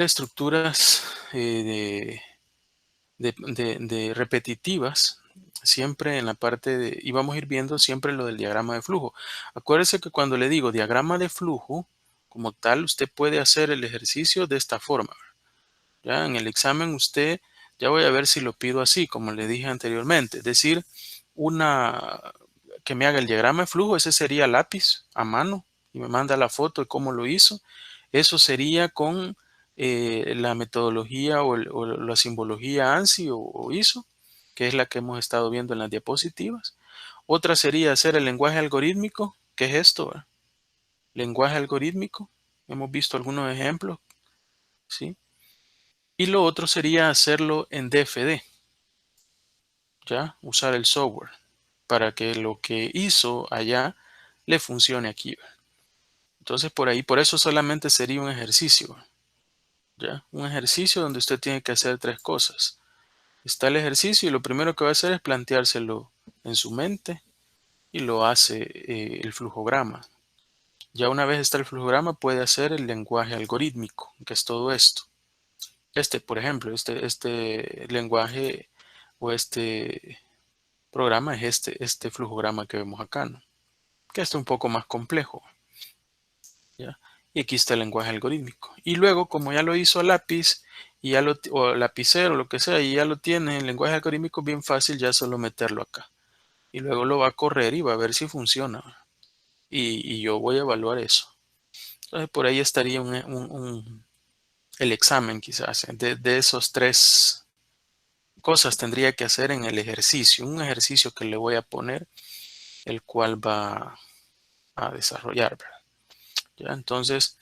estructuras de repetitivas, siempre en la parte de, y vamos a ir viendo siempre lo del diagrama de flujo. Acuérdese que cuando le digo diagrama de flujo, como tal, usted puede hacer el ejercicio de esta forma. Ya en el examen usted, ya voy a ver si lo pido así, como le dije anteriormente, es decir, que me haga el diagrama de flujo, ese sería lápiz a mano y me manda la foto de cómo lo hizo. Eso sería con la metodología o la simbología ANSI o ISO, que es la que hemos estado viendo en las diapositivas. Otra sería hacer el lenguaje algorítmico. ¿Qué es esto? ¿Verdad? Lenguaje algorítmico. Hemos visto algunos ejemplos, ¿sí? Y lo otro sería hacerlo en DFD, ¿ya? Usar el software para que lo que hizo allá le funcione aquí, ¿verdad? Entonces por eso solamente sería un ejercicio, ¿ya? Un ejercicio donde usted tiene que hacer tres cosas. Está el ejercicio y lo primero que va a hacer es planteárselo en su mente y lo hace el flujograma. Ya una vez está el flujograma puede hacer el lenguaje algorítmico, que es todo esto. Por ejemplo, este lenguaje o este programa es este flujograma que vemos acá, ¿no? Que es un poco más complejo, ¿ya? Y aquí está el lenguaje algorítmico. Y luego, como ya lo hizo a lápiz, y o lapicero, lo que sea, y ya lo tiene, el lenguaje algorítmico bien fácil, ya solo meterlo acá. Y luego lo va a correr y va a ver si funciona. Y yo voy a evaluar eso. Entonces, por ahí estaría el examen quizás. De esos tres cosas tendría que hacer en el ejercicio. Un ejercicio que le voy a poner, el cual va a desarrollar, ¿verdad? ¿Ya? Entonces,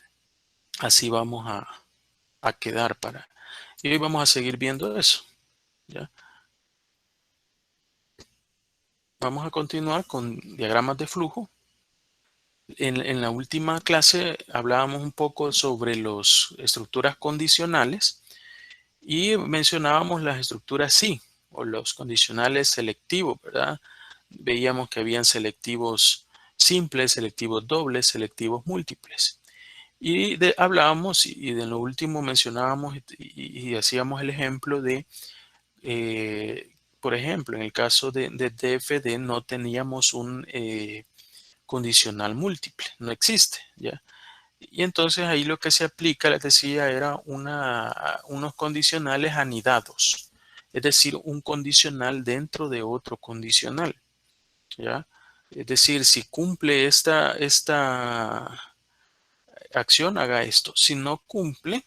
así vamos a quedar para... Y hoy vamos a seguir viendo eso, ¿ya? Vamos a continuar con diagramas de flujo. En la última clase hablábamos un poco sobre las estructuras condicionales y mencionábamos las estructuras sí o los condicionales selectivos, ¿verdad? Veíamos que habían selectivos simples, selectivos dobles, selectivos múltiples. Y hablábamos y de lo último mencionábamos y hacíamos el ejemplo de, por ejemplo, en el caso de DFD no teníamos un condicional múltiple, no existe, ¿ya? Y entonces ahí lo que se aplica, les decía, era unos condicionales anidados, es decir, un condicional dentro de otro condicional, ¿ya? Es decir, si cumple esta acción, haga esto. Si no cumple,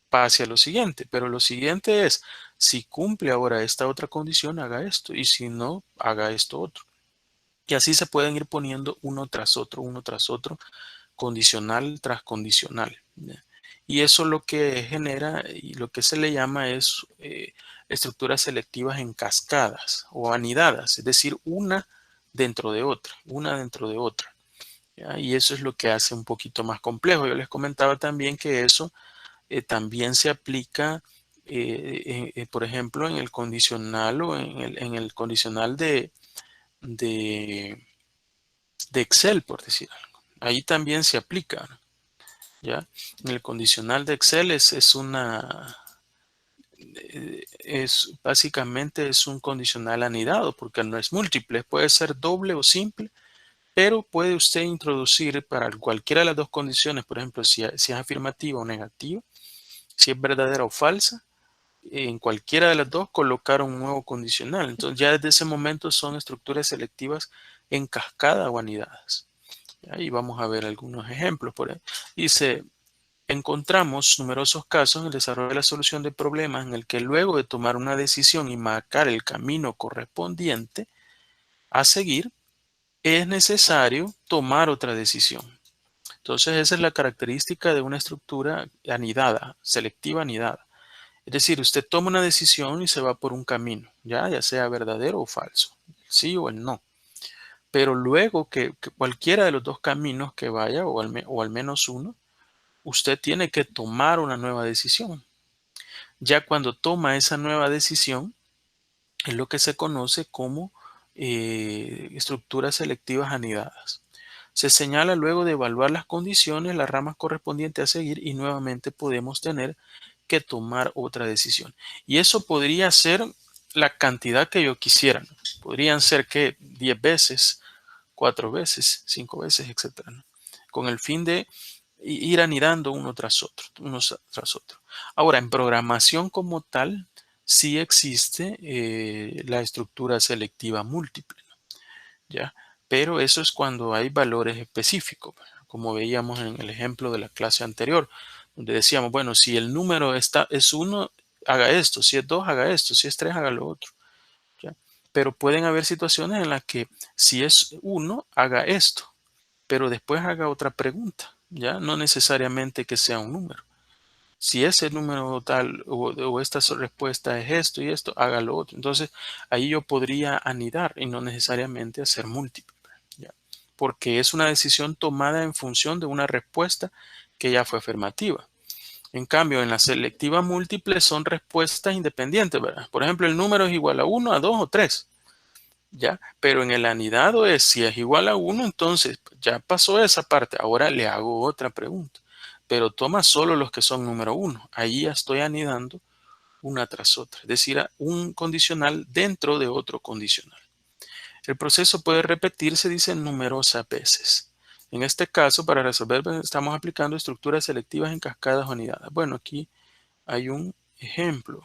pase a lo siguiente. Pero lo siguiente es, si cumple ahora esta otra condición, haga esto. Y si no, haga esto otro. Y así se pueden ir poniendo uno tras otro, condicional tras condicional, ¿ya? Y eso lo que genera y lo que se le llama es estructuras selectivas en cascadas o anidadas, es decir, una dentro de otra, ¿ya? Y eso es lo que hace un poquito más complejo. Yo les comentaba también que eso también se aplica, por ejemplo, en el condicional o en el condicional de, de Excel, por decir algo. Ahí también se aplica, ¿no? ¿Ya? En el condicional de Excel básicamente es un condicional anidado porque no es múltiple, puede ser doble o simple, pero puede usted introducir para cualquiera de las dos condiciones, por ejemplo, si es afirmativa o negativa, si es verdadera o falsa, en cualquiera de las dos colocar un nuevo condicional. Entonces ya desde ese momento son estructuras selectivas en cascada o anidadas. Ahí vamos a ver algunos ejemplos. Por ahí. Dice, encontramos numerosos casos en el desarrollo de la solución de problemas en el que luego de tomar una decisión y marcar el camino correspondiente a seguir, es necesario tomar otra decisión. Entonces esa es la característica de una estructura anidada, selectiva anidada. Es decir, usted toma una decisión y se va por un camino, ya sea verdadero o falso, el sí o el no. Pero luego que cualquiera de los dos caminos que vaya, o al menos uno, usted tiene que tomar una nueva decisión. Ya cuando toma esa nueva decisión, es lo que se conoce como estructuras selectivas anidadas. Se señala luego de evaluar las condiciones, las ramas correspondientes a seguir y nuevamente podemos tener que tomar otra decisión. Y eso podría ser la cantidad que yo quisiera, ¿no? Podrían ser que 10 veces, 4 veces, 5 veces, etcétera, ¿no? Con el fin de ir anidando uno tras otro, unos tras otro. Ahora, en programación como tal, sí existe la estructura selectiva múltiple, ¿no? ¿Ya? Pero eso es cuando hay valores específicos, como veíamos en el ejemplo de la clase anterior, donde decíamos, bueno, si el número es 1, haga esto, si es 2, haga esto, si es 3, haga lo otro. ¿Ya? Pero pueden haber situaciones en las que si es 1, haga esto, pero después haga otra pregunta, ¿ya? No necesariamente que sea un número. Si ese número tal o esta respuesta es esto y esto, haga lo otro. Entonces, ahí yo podría anidar y no necesariamente hacer múltiple, ¿ya? Porque es una decisión tomada en función de una respuesta que ya fue afirmativa. En cambio, en la selectiva múltiple son respuestas independientes, ¿verdad? Por ejemplo, el número es igual a 1, a 2 o 3. ¿Ya? Pero en el anidado es, si es igual a 1, entonces ya pasó esa parte. Ahora le hago otra pregunta. Pero toma solo los que son número 1. Ahí ya estoy anidando una tras otra. Es decir, un condicional dentro de otro condicional. El proceso puede repetirse, dice, numerosas veces. En este caso, para resolver, estamos aplicando estructuras selectivas en cascadas o anidadas. Bueno, aquí hay un ejemplo.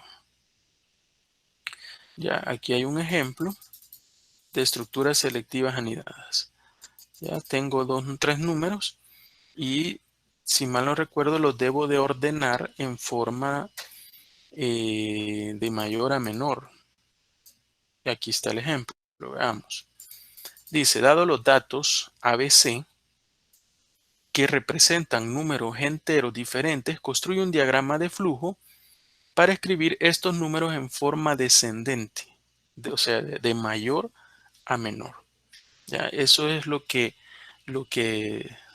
Ya, aquí hay un ejemplo de estructuras selectivas anidadas. Ya tengo tres números y si mal no recuerdo los debo de ordenar en forma de mayor a menor. Y aquí está el ejemplo. Lo veamos. Dice, dado los datos ABC que representan números enteros diferentes, construye un diagrama de flujo para escribir estos números en forma descendente, o sea, de mayor a menor. ¿Ya? Eso es lo que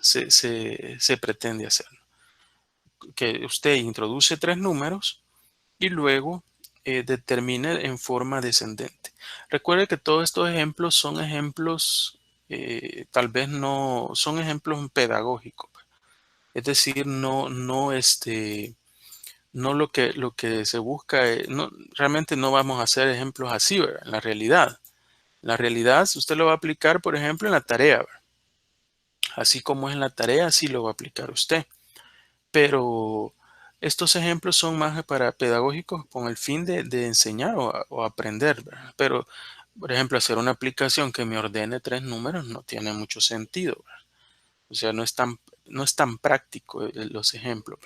se pretende hacer. Que usted introduce tres números y luego determine en forma descendente. Recuerde que todos estos ejemplos son ejemplos, tal vez no, son ejemplos pedagógicos. Es decir, no lo que se busca, no, realmente no vamos a hacer ejemplos así, ¿verdad? En la realidad. En la realidad, si usted lo va a aplicar, por ejemplo, en la tarea, ¿verdad? Así como es en la tarea, así lo va a aplicar usted. Pero estos ejemplos son más para pedagógicos con el fin de enseñar o aprender, ¿verdad? Pero, por ejemplo, hacer una aplicación que me ordene tres números no tiene mucho sentido, ¿verdad? O sea, no es tan práctico los ejemplos.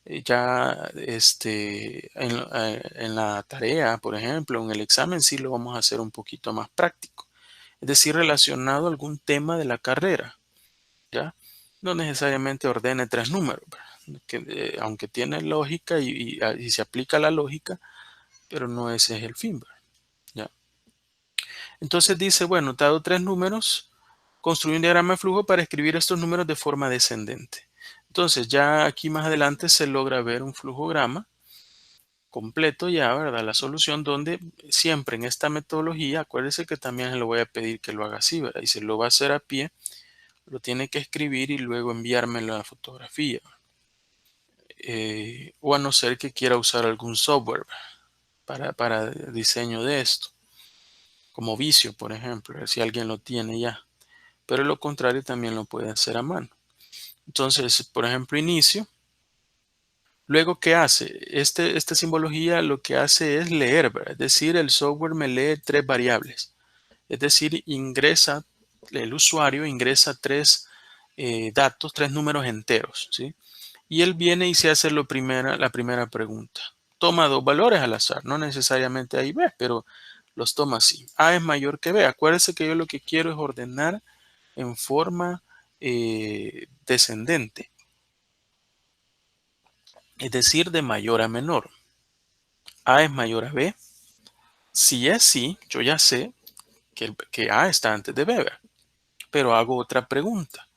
Ya en la tarea, por ejemplo, en el examen sí lo vamos a hacer un poquito más práctico. Es decir, relacionado a algún tema de la carrera. ¿Ya? No necesariamente ordene tres números, ¿verdad? Aunque tiene lógica y se aplica la lógica, pero no ese es el fin, ¿verdad? ¿Ya? Entonces dice, bueno, dado tres números, construye un diagrama de flujo para escribir estos números de forma descendente. Entonces ya aquí más adelante se logra ver un flujograma completo ya, ¿verdad? La solución donde siempre en esta metodología, acuérdese que también se lo voy a pedir que lo haga así, ¿verdad? Y se lo va a hacer a pie, lo tiene que escribir y luego enviarme la fotografía. O a no ser que quiera usar algún software para diseño de esto, como Visio, por ejemplo, si alguien lo tiene ya. Pero lo contrario también lo puede hacer a mano. Entonces, por ejemplo, inicio. Luego, ¿qué hace? Esta simbología lo que hace es leer, ¿verdad? Es decir, el software me lee tres variables. Es decir, el usuario ingresa tres datos, tres números enteros, ¿sí? Y él viene y se hace la primera pregunta. Toma dos valores al azar, no necesariamente A y B, pero los toma así. A es mayor que B. Acuérdese que yo lo que quiero es ordenar en forma descendente, es decir, de mayor a menor. A es mayor a B. Si es sí, yo ya sé que A está antes de B, ¿verdad? Pero hago otra pregunta.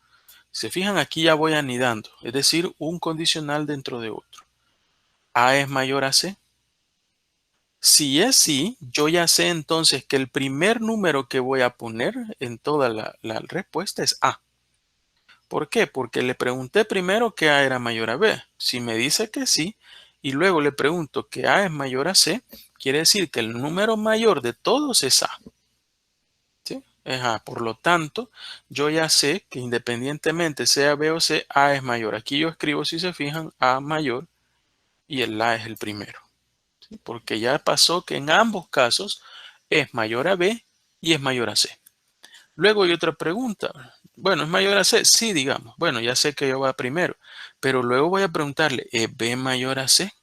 Si se fijan, aquí ya voy anidando, es decir, un condicional dentro de otro. A es mayor a C. Si es sí, yo ya sé entonces que el primer número que voy a poner en toda la respuesta es A. ¿Por qué? Porque le pregunté primero que A era mayor a B. Si me dice que sí, y luego le pregunto que A es mayor a C, quiere decir que el número mayor de todos es A. ¿Sí? Es A. Por lo tanto, yo ya sé que independientemente sea B o C, A es mayor. Aquí yo escribo, si se fijan, A mayor y el A es el primero. ¿Sí? Porque ya pasó que en ambos casos es mayor a B y es mayor a C. Luego hay otra pregunta. Bueno, ¿es mayor a C? Sí, digamos. Bueno, ya sé que yo va primero. Pero luego voy a preguntarle, ¿es B mayor a C?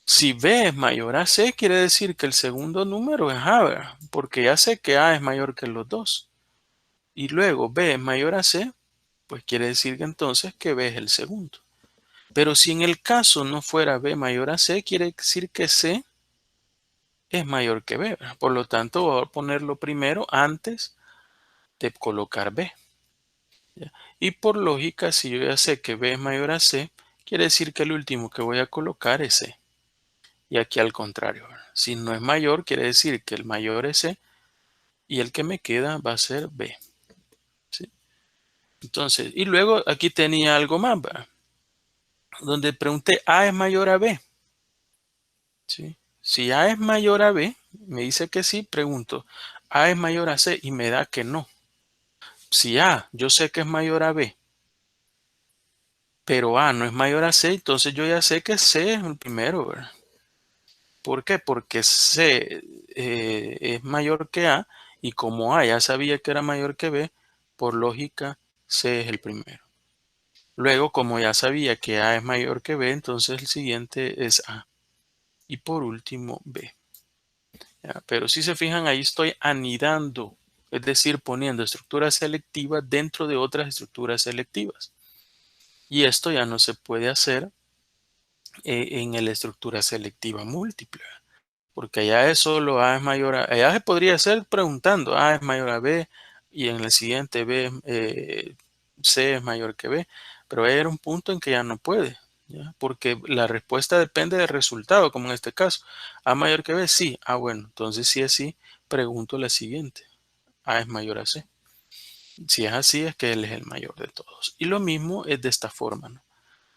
Si B es mayor a C, quiere decir que el segundo número es A, ¿verdad? Porque ya sé que A es mayor que los dos. Y luego B es mayor a C, pues quiere decir que entonces que B es el segundo. Pero si en el caso no fuera B mayor a C, quiere decir que C es mayor que B, ¿verdad? Por lo tanto, voy a ponerlo primero antes de colocar B. ¿Ya? Y por lógica, si yo ya sé que B es mayor a C, quiere decir que el último que voy a colocar es C. Y aquí al contrario, ¿verdad? Si no es mayor, quiere decir que el mayor es C y el que me queda va a ser B. ¿Sí? Entonces, y luego aquí tenía algo más, ¿verdad? Donde pregunté A es mayor a B. ¿Sí? Si A es mayor a B, me dice que sí, pregunto, A es mayor a C y me da que no. Si A, yo sé que es mayor a B, pero A no es mayor a C, entonces yo ya sé que C es el primero, ¿verdad? ¿Por qué? Porque C es mayor que A y como A ya sabía que era mayor que B, por lógica C es el primero. Luego, como ya sabía que A es mayor que B, entonces el siguiente es A. Y por último, B. ¿Ya? Pero si se fijan, ahí estoy anidando, es decir, poniendo estructuras selectivas dentro de otras estructuras selectivas. Y esto ya no se puede hacer en la estructura selectiva múltiple, porque allá es solo A es mayor a... Allá se podría hacer preguntando A es mayor a B y en el siguiente B, C es mayor que B, pero ahí era un punto en que ya no puede, ¿ya? Porque la respuesta depende del resultado, como en este caso. A mayor que B, sí. Ah, bueno, entonces si es así, pregunto la siguiente. A es mayor a C. Si es así, es que él es el mayor de todos. Y lo mismo es de esta forma, ¿no?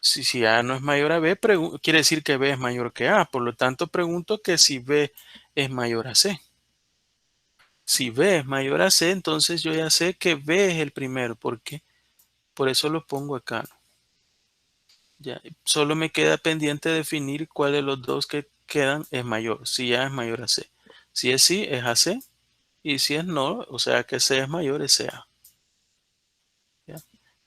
Si A no es mayor a B, quiere decir que B es mayor que A. Por lo tanto, pregunto que si B es mayor a C. Si B es mayor a C, entonces yo ya sé que B es el primero, porque por eso lo pongo acá, ¿no? Ya, solo me queda pendiente definir cuál de los dos que quedan es mayor. Si A es mayor a C. Si es sí, es AC. Y si es no, o sea que C es mayor, es CA. ¿Ya?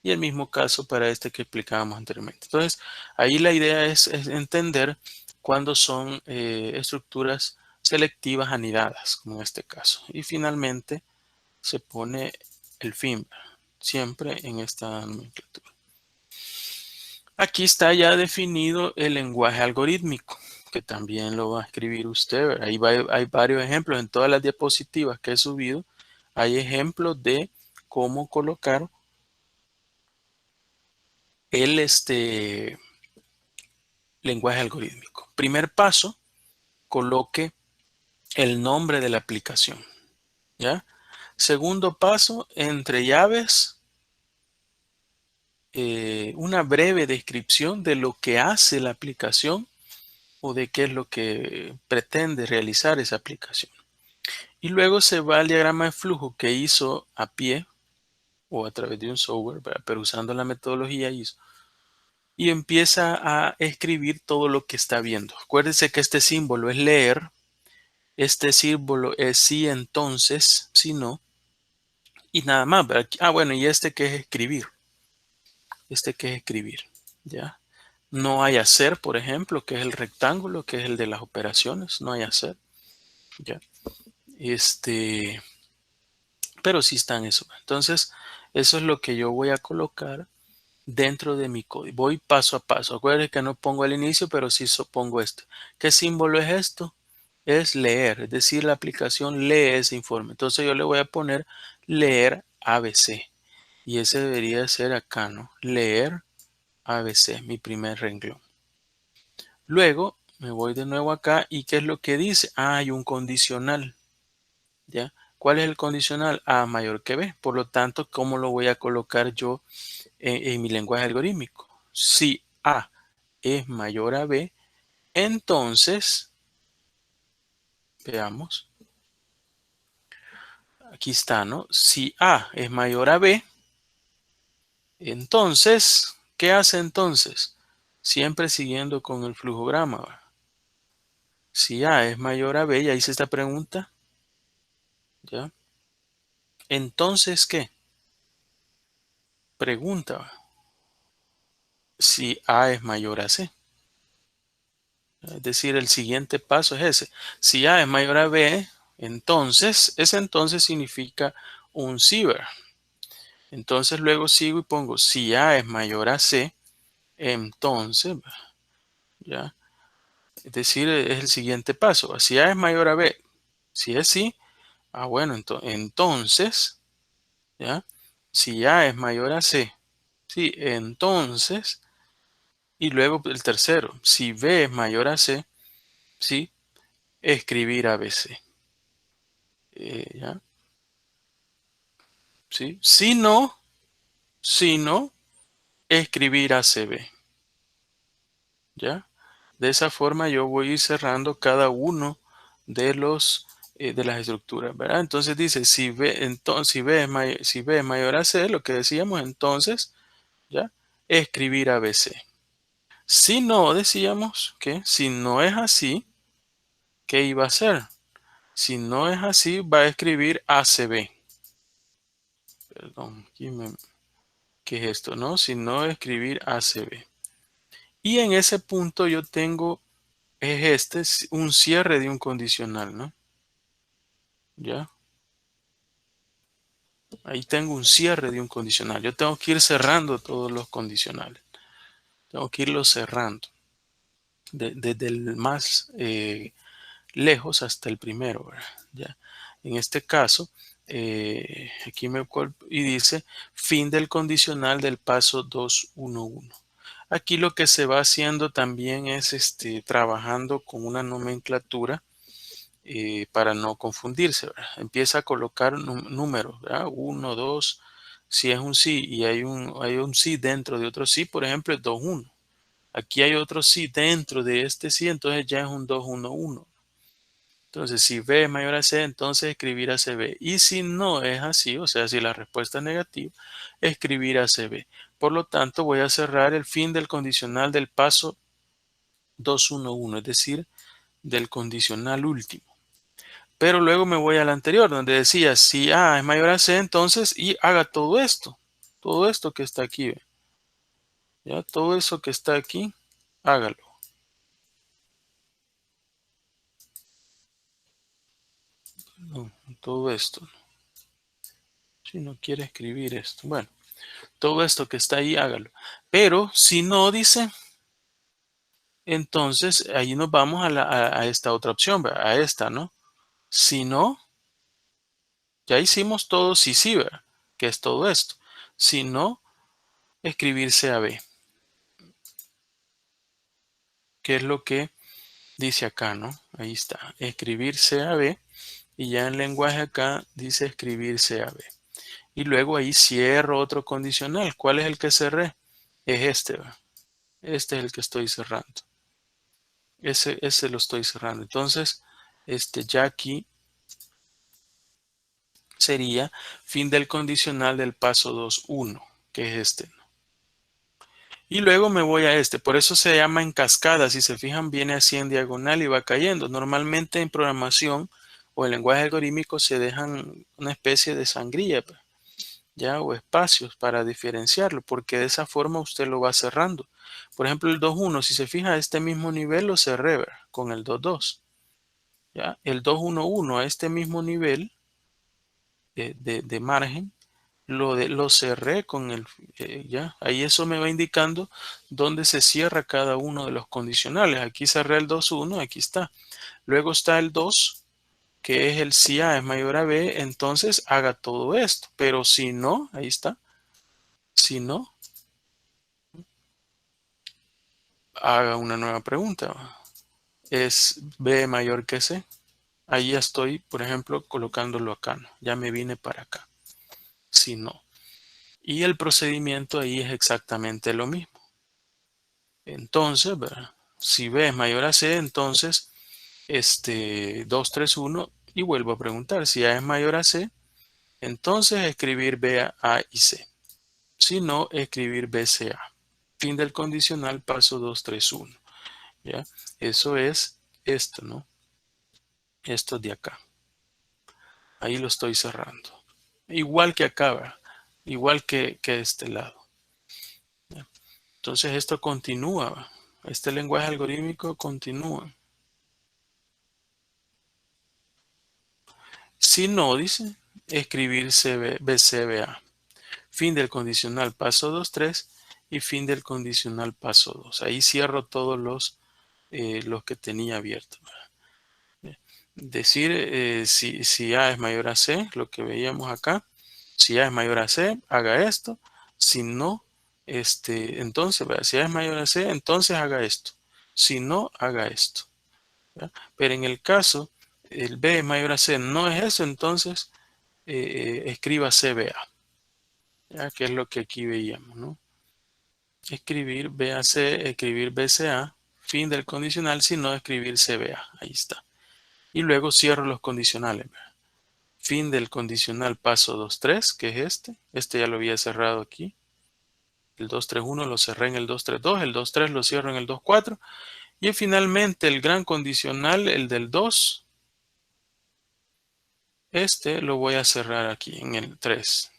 Y el mismo caso para este que explicábamos anteriormente. Entonces, ahí la idea es entender cuándo son estructuras selectivas anidadas, como en este caso. Y finalmente se pone el fin, siempre en esta nomenclatura. Aquí está ya definido el lenguaje algorítmico, que también lo va a escribir usted, ¿verdad? Ahí hay varios ejemplos en todas las diapositivas que he subido. Hay ejemplos de cómo colocar el lenguaje algorítmico. Primer paso, coloque el nombre de la aplicación, ¿ya? Segundo paso, entre llaves, una breve descripción de lo que hace la aplicación o de qué es lo que pretende realizar esa aplicación. Y luego se va al diagrama de flujo que hizo a pie o a través de un software, ¿verdad? Pero usando la metodología ISO. Y empieza a escribir todo lo que está viendo. Acuérdense que este símbolo es leer, este símbolo es sí, entonces, si no, y nada más, ¿verdad? Ah, bueno, y este que es escribir, ¿ya? No hay hacer, por ejemplo, que es el rectángulo, que es el de las operaciones, no hay hacer, ¿ya? Este, pero sí está en eso. Entonces, eso es lo que yo voy a colocar dentro de mi código. Voy paso a paso. Acuérdense que no pongo el inicio, pero sí pongo esto. ¿Qué símbolo es esto? Es leer, es decir, la aplicación lee ese informe. Entonces yo le voy a poner leer ABC. Y ese debería ser acá, ¿no? Leer ABC, mi primer renglón. Luego me voy de nuevo acá y ¿qué es lo que dice? Ah, hay un condicional, ¿ya? ¿Cuál es el condicional? A mayor que B. Por lo tanto, ¿cómo lo voy a colocar yo en mi lenguaje algorítmico? Si A es mayor a B, entonces, veamos, aquí está, ¿no? Si A es mayor a B, entonces, ¿qué hace entonces? Siempre siguiendo con el flujograma, ¿va? Si A es mayor a B, ya hice esta pregunta, ¿ya? Entonces, ¿qué? Pregunta, ¿va? Si A es mayor a C. Es decir, el siguiente paso es ese. Si A es mayor a B, entonces, ese entonces significa un ciber. Entonces luego sigo y pongo, si A es mayor a C, entonces, ¿ya? Es decir, es el siguiente paso. Si A es mayor a B, si es sí, bueno, entonces, ¿ya? Si A es mayor a C, sí, entonces, y luego el tercero, si B es mayor a C, sí, escribir ABC. ¿Ya? ¿Sí? Si no, escribir ACB. ¿Ya? De esa forma yo voy a ir cerrando cada uno de los de las estructuras, ¿verdad? Entonces dice, si B es mayor a C, lo que decíamos, entonces, ¿ya? Escribir ABC. Si no, decíamos que si no es así, ¿qué iba a hacer? Si no es así, va a escribir ACB. Perdón, ¿qué es esto? No, si no, escribir ACB. Y en ese punto yo tengo, es un cierre de un condicional, ¿no? ¿Ya? Ahí tengo un cierre de un condicional. Yo tengo que ir cerrando todos los condicionales. Tengo que irlos cerrando. Desde el más lejos hasta el primero, ¿verdad? ¿Ya? En este caso, aquí y dice fin del condicional del paso 211. Aquí lo que se va haciendo también es trabajando con una nomenclatura para no confundirse, ¿verdad? Empieza a colocar números, ¿verdad? 1, 2, si es un sí y hay un sí dentro de otro sí, por ejemplo, es 2, 1. Aquí hay otro sí dentro de este sí, entonces ya es un 2, 1, 1. Entonces, si B es mayor a C, entonces escribir a CB. Y si no es así, o sea, si la respuesta es negativa, escribir a CB. Por lo tanto, voy a cerrar el fin del condicional del paso 211, es decir, del condicional último. Pero luego me voy al anterior, donde decía, si A es mayor a C, entonces, y haga todo esto que está aquí, ¿ve? Ya, todo eso que está aquí, hágalo. No, todo esto. Si no quiere escribir esto, bueno, todo esto que está ahí, hágalo. Pero si no dice, entonces ahí nos vamos a esta otra opción, ¿ve? A esta, ¿no? Si no, ya hicimos todo, sí, sí, ¿verdad? Que es todo esto. Si no, escribirse a B, que es lo que dice acá, ¿no? Ahí está, escribirse a B. Y ya en lenguaje acá dice escribirse a B. Y luego ahí cierro otro condicional. ¿Cuál es el que cerré? Es este, ¿va? Este es el que estoy cerrando. Ese lo estoy cerrando. Entonces, ya aquí sería fin del condicional del paso 2.1, que es este, ¿no? Y luego me voy a este. Por eso se llama en cascada. Si se fijan, viene así en diagonal y va cayendo. Normalmente en programación o en lenguaje algorítmico se dejan una especie de sangrilla, pues, ya, o espacios para diferenciarlo, porque de esa forma usted lo va cerrando. Por ejemplo, el 2.1, si se fija, a este mismo nivel lo cerré, ¿verdad? Con el 2.2. Ya, el 2.1.1 a este mismo nivel de margen, lo cerré con ya, ahí eso me va indicando dónde se cierra cada uno de los condicionales. Aquí cerré el 2.1, aquí está. Luego está el 2, que es el si A es mayor a B, entonces haga todo esto. Pero si no, ahí está. Si no, haga una nueva pregunta. ¿Es B mayor que C? ahí ya estoy, por ejemplo, colocándolo acá, ¿no? Ya me vine para acá. Si no. Y el procedimiento ahí es exactamente lo mismo. Entonces, ¿verdad? Si B es mayor a C, entonces 2, 3, 1 y vuelvo a preguntar. Si A es mayor a C, entonces escribir B, A y C. Si no, escribir B, C, A. Fin del condicional, paso 2, 3, 1. ¿Ya? Eso es esto, ¿no? Esto de acá. Ahí lo estoy cerrando. Igual que acá, ¿verdad? Igual que de este lado. ¿Ya? Entonces esto continúa, ¿verdad? Este lenguaje algorítmico continúa. Si no, dice, escribir BCBA. Fin del condicional paso 2 3 y fin del condicional paso 2. Ahí cierro todos los que tenía abiertos. Decir si A es mayor a C, lo que veíamos acá. Si A es mayor a C, haga esto. Si no, entonces, ¿verdad? Si A es mayor a C, entonces haga esto. Si no, haga esto. ¿Ya? Pero en el caso, el B es mayor a C, no es eso, entonces escriba CBA, ¿ya? Que es lo que aquí veíamos, ¿no? Escribir BAC, escribir BCA, fin del condicional, si no escribir CBA, ahí está. Y luego cierro los condicionales, ¿verdad? Fin del condicional paso 2 3, que es este ya lo había cerrado aquí. El 2 3 1 lo cerré en el 2 3 2, el 2 3 lo cierro en el 2 4 y finalmente el gran condicional, el del 2, lo voy a cerrar aquí en el 3.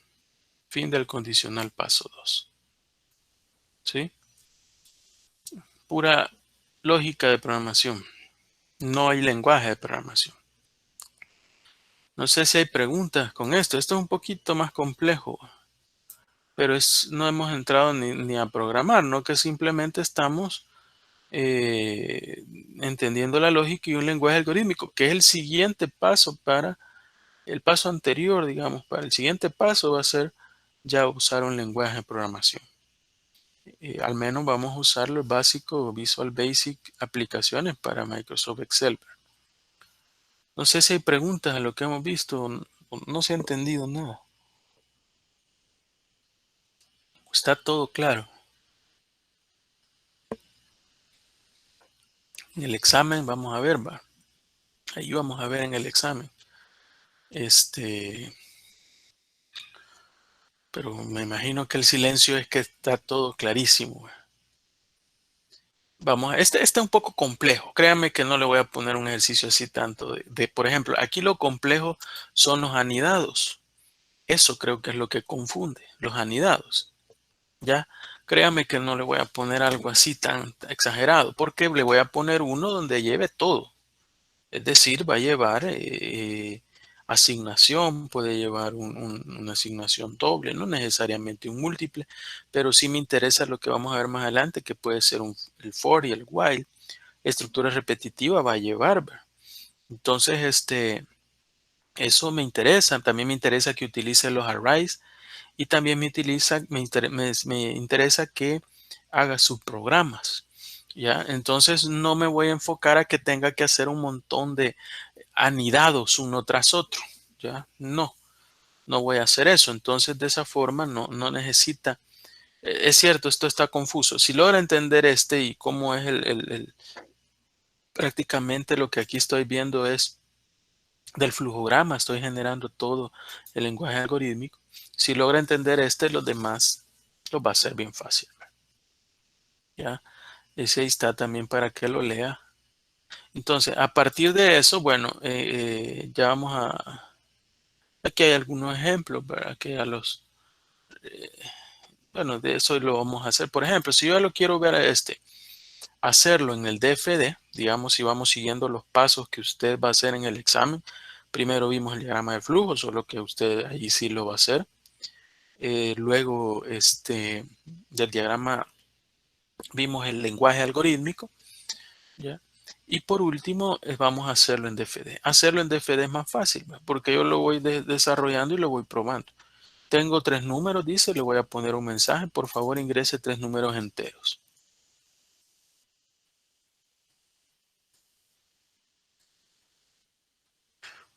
Fin del condicional paso 2. ¿Sí? Pura lógica de programación. No hay lenguaje de programación. No sé si hay preguntas con esto. Esto es un poquito más complejo, pero no hemos entrado ni a programar, ¿no? Que simplemente estamos entendiendo la lógica y un lenguaje algorítmico, que es el siguiente paso para el paso anterior, digamos, para el siguiente paso va a ser ya usar un lenguaje de programación. Al menos vamos a usar los básicos Visual Basic aplicaciones para Microsoft Excel. No sé si hay preguntas a lo que hemos visto, no se ha entendido nada. Está todo claro. En el examen vamos a ver, va. Ahí vamos a ver en el examen. Pero me imagino que el silencio es que está todo clarísimo. Vamos, este está un poco complejo. Créanme que no le voy a poner un ejercicio así tanto por ejemplo, aquí lo complejo son los anidados. Eso creo que es lo que confunde, los anidados. Ya, créame que no le voy a poner algo así tan exagerado, porque le voy a poner uno donde lleve todo. Es decir, va a llevar asignación, puede llevar una asignación doble, no necesariamente un múltiple, pero sí me interesa lo que vamos a ver más adelante, que puede ser el for y el while. Estructura repetitiva va a llevar, ¿verdad? Entonces, eso me interesa. También me interesa que utilice los arrays y también me interesa que haga sus programas. ¿Ya? Entonces no me voy a enfocar a que tenga que hacer un montón de anidados uno tras otro. ¿Ya? No voy a hacer eso. Entonces de esa forma no necesita. Es cierto, esto está confuso. Si logra entender y cómo es prácticamente lo que aquí estoy viendo es del flujograma, estoy generando todo el lenguaje algorítmico. Si logra entender los demás lo va a hacer bien fácil. ¿Ya? Ese ahí está también para que lo lea. Entonces, a partir de eso, bueno, ya vamos a... Aquí hay algunos ejemplos, ¿verdad? Que bueno, de eso lo vamos a hacer. Por ejemplo, si yo lo quiero ver hacerlo en el DFD, digamos, si vamos siguiendo los pasos que usted va a hacer en el examen. Primero vimos el diagrama de flujo, solo que usted ahí sí lo va a hacer. Luego, del diagrama vimos el lenguaje algorítmico, ¿ya? Y por último, vamos a hacerlo en DFD. Hacerlo en DFD es más fácil, ¿va? Porque yo lo voy desarrollando y lo voy probando. Tengo 3 números, dice, le voy a poner un mensaje. Por favor, ingrese 3 números enteros.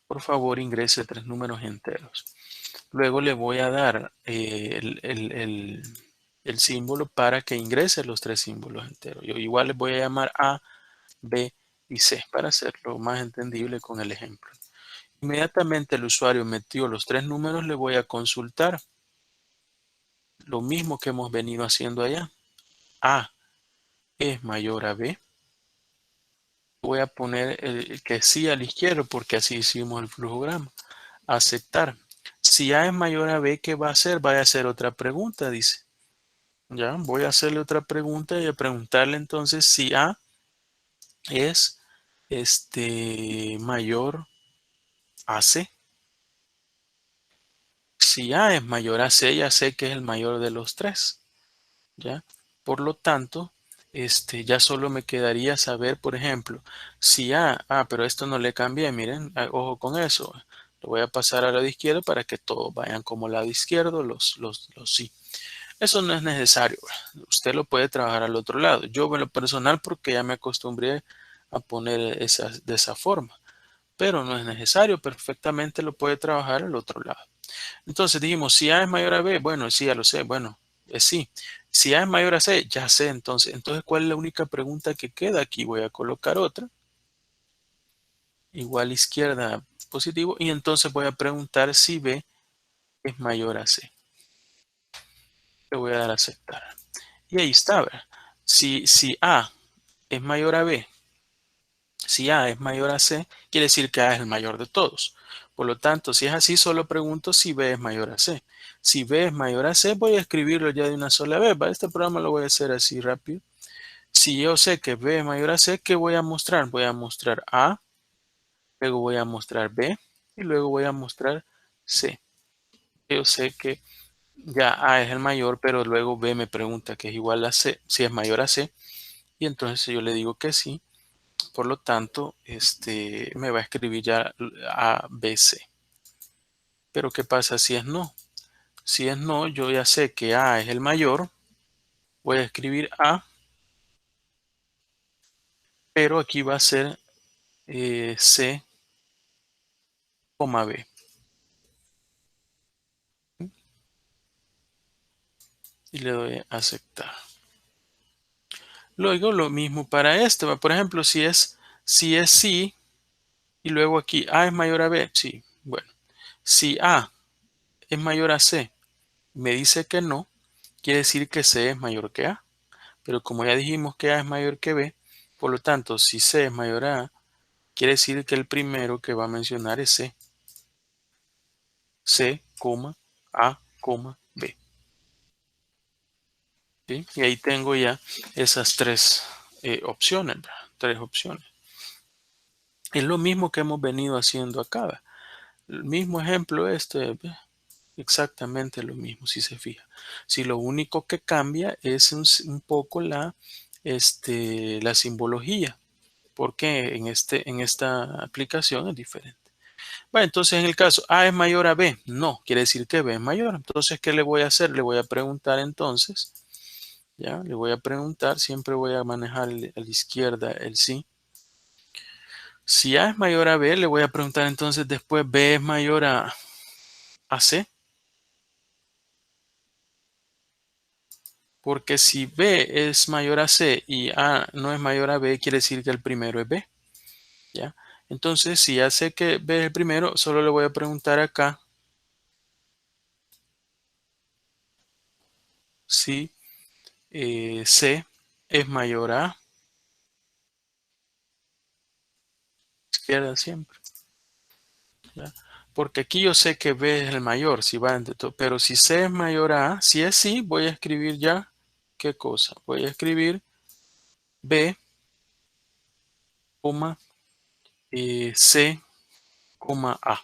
por favor ingrese 3 números enteros. Luego le voy a dar el símbolo para que ingrese los 3 símbolos enteros. Yo igual les voy a llamar A, B y C para hacerlo más entendible con el ejemplo. Inmediatamente el usuario metió los 3 números, le voy a consultar lo mismo que hemos venido haciendo allá. A es mayor a B. Voy a poner el que sí a la izquierda porque así hicimos el flujograma. Aceptar. Si A es mayor a B, ¿qué va a hacer? Va a hacer otra pregunta, dice. Ya, voy a hacerle otra pregunta y a preguntarle entonces si A es mayor a C. Si A es mayor a C, ya sé que es el mayor de los tres. ¿Ya? Por lo tanto, ya solo me quedaría saber, por ejemplo, si pero esto no le cambié, miren, ojo con eso. Lo voy a pasar al lado izquierdo para que todos vayan como lado izquierdo, los sí. Eso no es necesario. Usted lo puede trabajar al otro lado. Yo en lo personal porque ya me acostumbré a poner de esa forma, pero no es necesario. Perfectamente lo puede trabajar al otro lado. Entonces dijimos, si A es mayor a B, bueno, sí, ya lo sé, bueno, sí. Si A es mayor a C, ya sé entonces. Entonces, ¿cuál es la única pregunta que queda? Aquí voy a colocar otra, igual izquierda positivo, y entonces voy a preguntar si B es mayor a C. Le voy a dar a aceptar. Y ahí está, ¿verdad? Si A es mayor a B, si A es mayor a C, quiere decir que A es el mayor de todos. Por lo tanto, si es así, solo pregunto si B es mayor a C. Si B es mayor a C, voy a escribirlo ya de una sola vez. ¿Va? Este programa lo voy a hacer así rápido. Si yo sé que B es mayor a C, ¿qué voy a mostrar? Voy a mostrar A, luego voy a mostrar B y luego voy a mostrar C. Yo sé que ya A es el mayor, pero luego B me pregunta que es igual a C, si es mayor a C, y entonces yo le digo que sí. Por lo tanto, me va a escribir ya A, B, C. Pero ¿qué pasa si es no? Si es no, yo ya sé que A es el mayor. Voy a escribir A, pero aquí va a ser C, B. Y le doy a aceptar. Luego lo mismo para este. Por ejemplo, si es sí, y luego aquí A es mayor a B, sí. Bueno, si A es mayor a C, me dice que no, quiere decir que C es mayor que A. Pero como ya dijimos que A es mayor que B, por lo tanto, si C es mayor a A, quiere decir que el primero que va a mencionar es C. C, A, B. ¿Sí? Y ahí tengo ya esas tres opciones, ¿verdad? Tres opciones. Es lo mismo que hemos venido haciendo acá, ¿verdad? El mismo ejemplo exactamente lo mismo, si se fija. Si lo único que cambia es un poco la simbología, porque en esta aplicación es diferente. Bueno, entonces en el caso A es mayor a B, no, quiere decir que B es mayor. Entonces, ¿qué le voy a hacer? Le voy a preguntar entonces, ya, le voy a preguntar, siempre voy a manejar a la izquierda el sí. Si A es mayor a B, le voy a preguntar entonces después B es mayor a C. Porque si B es mayor a C y A no es mayor a B, quiere decir que el primero es B. ¿Ya? Entonces, si ya sé que B es el primero, solo le voy a preguntar acá si C es mayor a izquierda siempre. ¿Ya? Porque aquí yo sé que B es el mayor, si va entre todo. Pero si C es mayor a A, si es sí, voy a escribir ya, ¿qué cosa? Voy a escribir B, C, A.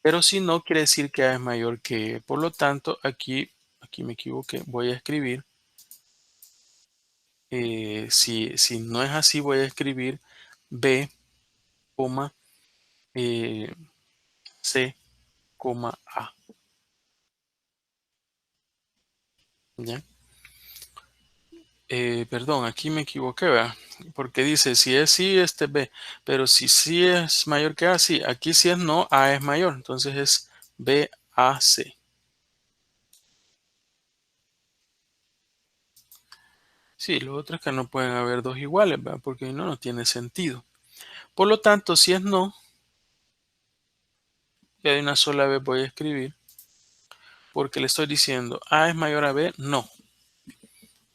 Pero si no, quiere decir que A es mayor que E. Por lo tanto, aquí me equivoqué. Voy a escribir, si no es así, voy a escribir B, eh, C, A. ¿Ya? Perdón, aquí me equivoqué, ¿verdad? porque dice, si es sí, este B, pero si sí es mayor que A, sí, aquí si es no, A es mayor, entonces es B, A, C. Sí, lo otro es que no pueden haber dos iguales, ¿verdad? Porque no, no tiene sentido. Por lo tanto, si es no, ya de una sola vez voy a escribir, porque le estoy diciendo A es mayor a B, no.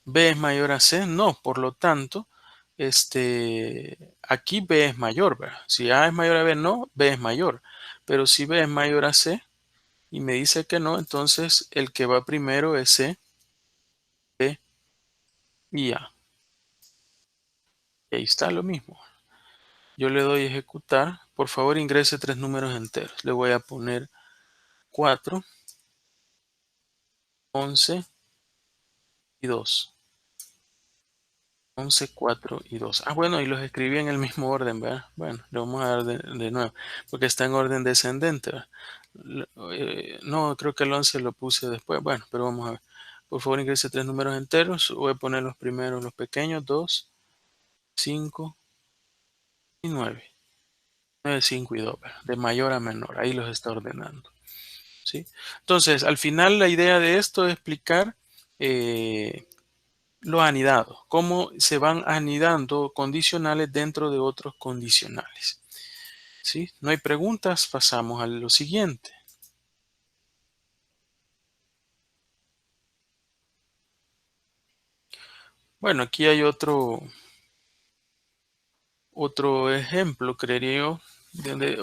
B es mayor a C, no. Por lo tanto, aquí B es mayor, ¿verdad? Si A es mayor a B, no, B es mayor. Pero si B es mayor a C y me dice que no, entonces el que va primero es C, B y A. Y ahí está lo mismo. Yo le doy ejecutar. Por favor, ingrese tres números enteros. Le voy a poner 4, 11 y 2. 11, 4 y 2. Ah, bueno, y los escribí en el mismo orden, ¿verdad? Bueno, le vamos a dar de nuevo, porque está en orden descendente, ¿verdad? No, creo que el 11 lo puse después. Bueno, pero vamos a ver. Por favor, ingrese tres números enteros. Voy a poner los primeros, los pequeños, 2, 5 y 9. 9, 5 y 2, ¿verdad? De mayor a menor. Ahí los está ordenando. ¿Sí? Entonces, al final la idea de esto es explicar los anidados, cómo se van anidando condicionales dentro de otros condicionales. ¿Sí? No hay preguntas, pasamos a lo siguiente. Bueno, aquí hay otro ejemplo, creería yo,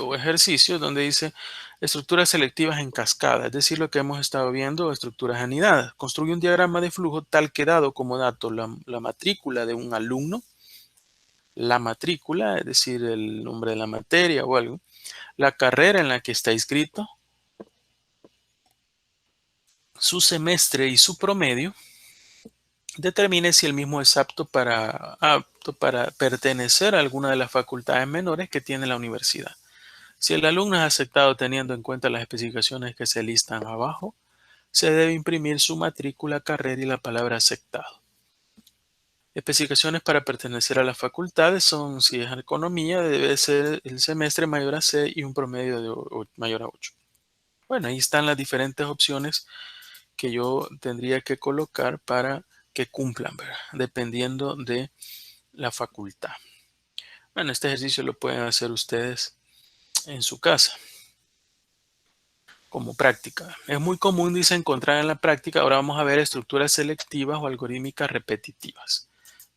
o ejercicio donde dice estructuras selectivas en cascada, es decir, lo que hemos estado viendo, estructuras anidadas. Construye un diagrama de flujo tal que dado como dato la matrícula de un alumno, la matrícula, es decir, el nombre de la materia o algo, la carrera en la que está inscrito, su semestre y su promedio, determine si el mismo es apto para pertenecer a alguna de las facultades menores que tiene la universidad. Si el alumno es aceptado teniendo en cuenta las especificaciones que se listan abajo, se debe imprimir su matrícula, carrera y la palabra aceptado. Especificaciones para pertenecer a las facultades son, si es economía, debe ser el semestre mayor a 6 y un promedio de mayor a 8. Bueno, ahí están las diferentes opciones que yo tendría que colocar para que cumplan, ¿verdad? Dependiendo de la facultad. Bueno, este ejercicio lo pueden hacer ustedes en su casa como práctica. Es muy común, dice, encontrar en la práctica. Ahora vamos a ver estructuras selectivas o algorítmicas repetitivas.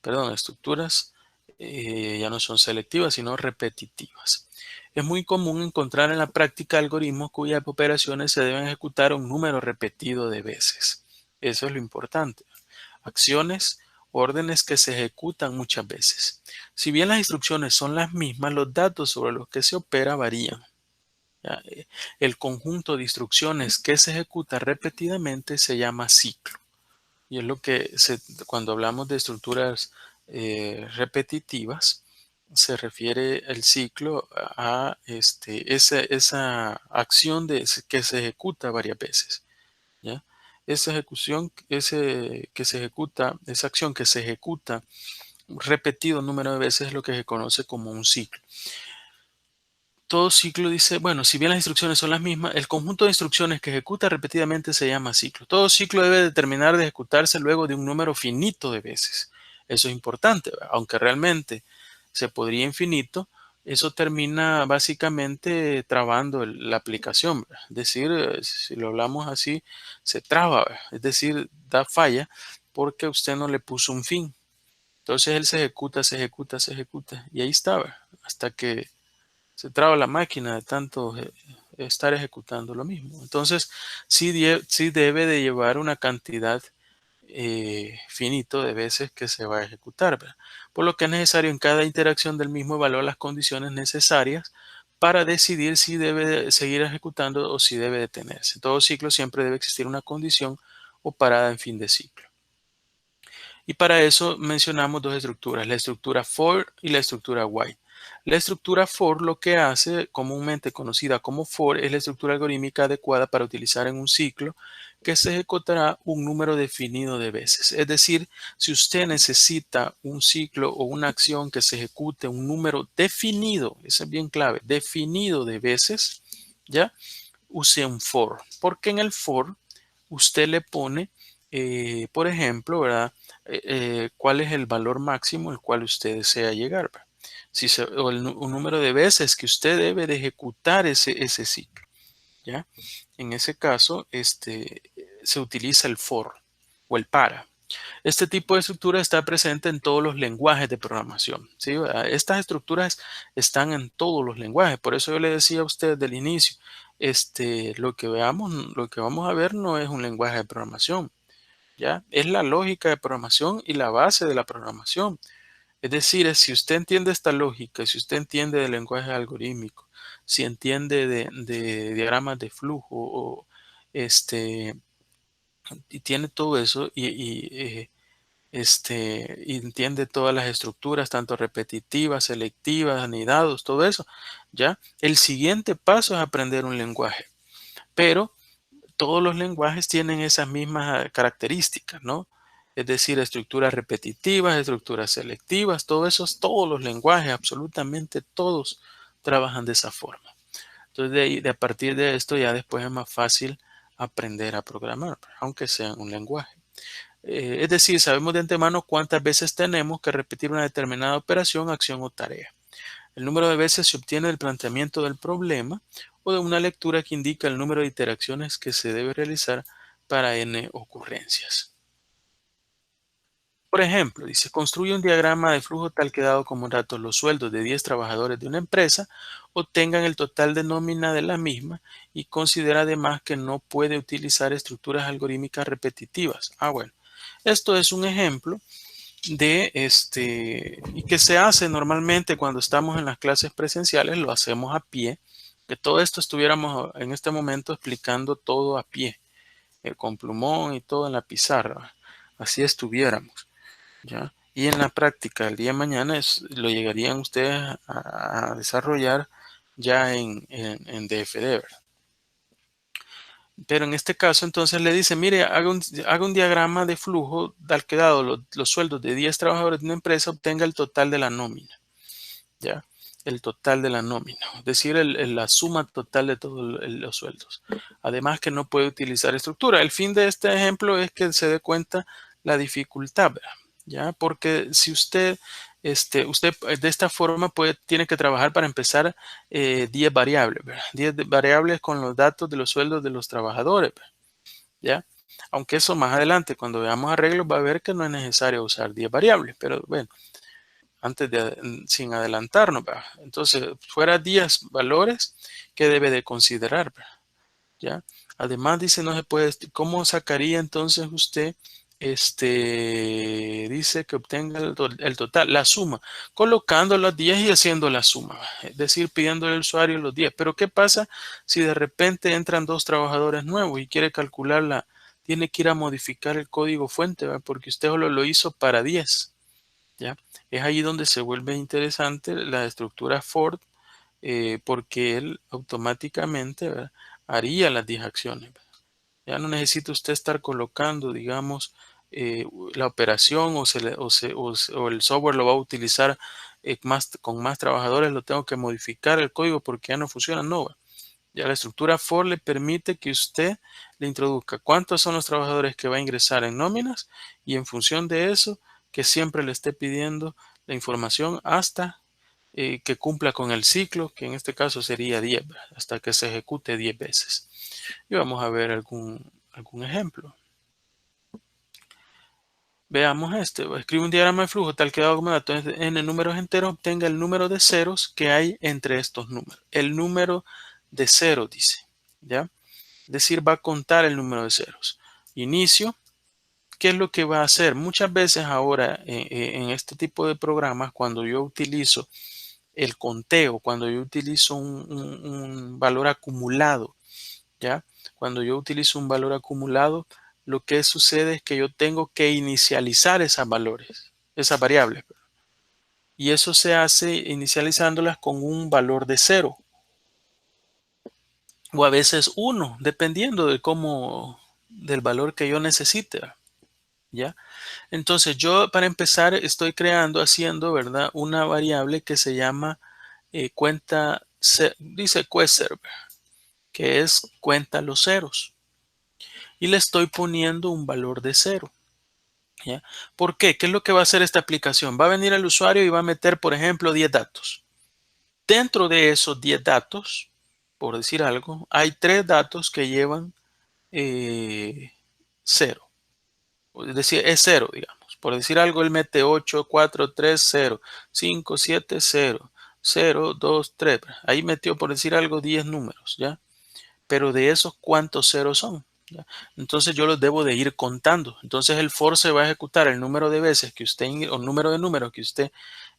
Perdón, estructuras ya no son selectivas, sino repetitivas. Es muy común encontrar en la práctica algoritmos cuyas operaciones se deben ejecutar un número repetido de veces. Eso es lo importante. Acciones, órdenes que se ejecutan muchas veces. Si bien las instrucciones son las mismas, los datos sobre los que se opera varían. ¿Ya? El conjunto de instrucciones que se ejecuta repetidamente se llama ciclo. Y es lo que cuando hablamos de estructuras repetitivas, se refiere el ciclo a esa acción que se ejecuta varias veces. ¿Ya? Esa ejecución, que se ejecuta, esa acción que se ejecuta repetido un número de veces es lo que se conoce como un ciclo. Todo ciclo dice, bueno, si bien las instrucciones son las mismas, el conjunto de instrucciones que ejecuta repetidamente se llama ciclo. Todo ciclo debe terminar de ejecutarse luego de un número finito de veces. Eso es importante, ¿verdad? Aunque realmente se podría infinito, eso termina básicamente trabando la aplicación, ¿verdad? Es decir, si lo hablamos así, se traba, ¿verdad? Es decir, da falla porque usted no le puso un fin. Entonces él se ejecuta, se ejecuta, se ejecuta y ahí está, ¿verdad? Hasta que se traba la máquina de tanto estar ejecutando lo mismo. Entonces, sí debe de llevar una cantidad finito de veces que se va a ejecutar, ¿verdad? Por lo que es necesario en cada interacción del mismo evaluar las condiciones necesarias para decidir si debe de seguir ejecutando o si debe detenerse. En todo ciclo siempre debe existir una condición o parada en fin de ciclo. Y para eso mencionamos dos estructuras, la estructura for y la estructura while. La estructura for lo que hace, comúnmente conocida como for, es la estructura algorítmica adecuada para utilizar en un ciclo que se ejecutará un número definido de veces. Es decir, si usted necesita un ciclo o una acción que se ejecute un número definido, eso es bien clave, definido de veces, ¿ya? Use un for, porque en el for usted le pone, por ejemplo, ¿verdad? ¿Cuál es el valor máximo al cual usted desea llegar? ¿Verdad? Si se, o un número de veces que usted debe de ejecutar ese ciclo, ¿ya? En ese caso, se utiliza el for o el para. Este tipo de estructura está presente en todos los lenguajes de programación, ¿sí? Estas estructuras están en todos los lenguajes. Por eso yo le decía a usted del inicio, lo que vamos a ver no es un lenguaje de programación, ¿ya? Es la lógica de programación y la base de la programación. Es decir, si usted entiende esta lógica, si usted entiende del lenguaje algorítmico, si entiende de diagramas de flujo o este, y tiene todo eso y entiende todas las estructuras, tanto repetitivas, selectivas, anidados, todo eso, ¿ya? El siguiente paso es aprender un lenguaje, pero todos los lenguajes tienen esas mismas características, ¿no? Es decir, estructuras repetitivas, estructuras selectivas, todo eso, todos los lenguajes, absolutamente todos trabajan de esa forma. Entonces, a partir de esto ya después es más fácil aprender a programar, aunque sea un lenguaje. Es decir, sabemos de antemano cuántas veces tenemos que repetir una determinada operación, acción o tarea. El número de veces se obtiene del planteamiento del problema o de una lectura que indica el número de interacciones que se debe realizar para n ocurrencias. Por ejemplo, dice, construye un diagrama de flujo tal que dado como datos los sueldos de 10 trabajadores de una empresa, obtengan el total de nómina de la misma y considera además que no puede utilizar estructuras algorítmicas repetitivas. Bueno, esto es un ejemplo de y que se hace normalmente cuando estamos en las clases presenciales, lo hacemos a pie, que todo esto estuviéramos en este momento explicando todo a pie, con plumón y todo en la pizarra, así estuviéramos, ¿ya? Y en la práctica, el día de mañana lo llegarían ustedes a desarrollar ya en DFD, ¿verdad? Pero en este caso, entonces le dice, mire, haga un diagrama de flujo tal que dado los sueldos de 10 trabajadores de una empresa, obtenga el total de la nómina, ¿ya? El total de la nómina, es decir, la suma total de todos los sueldos. Además que no puede utilizar estructura. El fin de este ejemplo es que se dé cuenta la dificultad, ¿verdad? ¿Ya? Porque si usted de esta forma tiene que trabajar para empezar 10 variables, ¿verdad? 10 variables con los datos de los sueldos de los trabajadores, ¿verdad? ¿Ya? Aunque eso más adelante, cuando veamos arreglos, va a ver que no es necesario usar 10 variables, pero bueno, sin adelantarnos, ¿verdad? Entonces, fuera 10 valores que debe de considerar, ¿verdad? ¿Ya? Además, dice, no se puede, ¿cómo sacaría entonces usted, dice que obtenga el total, la suma, colocando los 10 y haciendo la suma, ¿verdad? Es decir, pidiéndole al usuario los 10. Pero ¿qué pasa si de repente entran dos trabajadores nuevos y quiere calcularla? Tiene que ir a modificar el código fuente, ¿verdad? Porque usted solo lo hizo para 10, ¿ya? Es ahí donde se vuelve interesante la estructura for, porque él automáticamente, ¿verdad?, haría las 10 acciones, ¿verdad? Ya no necesita usted estar colocando, digamos, la operación o el software lo va a utilizar con más trabajadores, lo tengo que modificar el código porque ya no funciona, no. Ya la estructura for le permite que usted le introduzca cuántos son los trabajadores que va a ingresar en nóminas y en función de eso, que siempre le esté pidiendo la información hasta que cumpla con el ciclo, que en este caso sería 10, ¿verdad? Hasta que se ejecute 10 veces. Y vamos a ver algún ejemplo. Veamos escribe un diagrama de flujo tal que dado como dato en números enteros, obtenga el número de ceros que hay entre estos números. El número de ceros, dice, ¿ya? Es decir, va a contar el número de ceros. Inicio, ¿qué es lo que va a hacer? Muchas veces ahora en este tipo de programas, cuando yo utilizo el conteo, cuando yo utilizo un valor acumulado, ¿ya? Cuando yo utilizo un valor acumulado, lo que sucede es que yo tengo que inicializar esas valores, esas variables. Y eso se hace inicializándolas con un valor de cero o a veces uno, dependiendo de cómo. del valor que yo necesite, ¿ya? Entonces yo para empezar estoy haciendo, ¿verdad? Una variable que se llama dice QuestServer, que es cuenta los ceros. Y le estoy poniendo un valor de cero, ¿ya? ¿Por qué? ¿Qué es lo que va a hacer esta aplicación? Va a venir el usuario y va a meter, por ejemplo, 10 datos. Dentro de esos 10 datos, por decir algo, hay 3 datos que llevan cero. Es decir, es cero, digamos. Por decir algo, él mete 8, 4, 3, 0, 5, 7, 0, 0, 2, 3. Ahí metió, por decir algo, 10 números, ¿ya? Pero de esos, ¿cuántos ceros son? ¿Ya? Entonces yo los debo de ir contando. Entonces el for se va a ejecutar el número de veces que usted, o el número de números que usted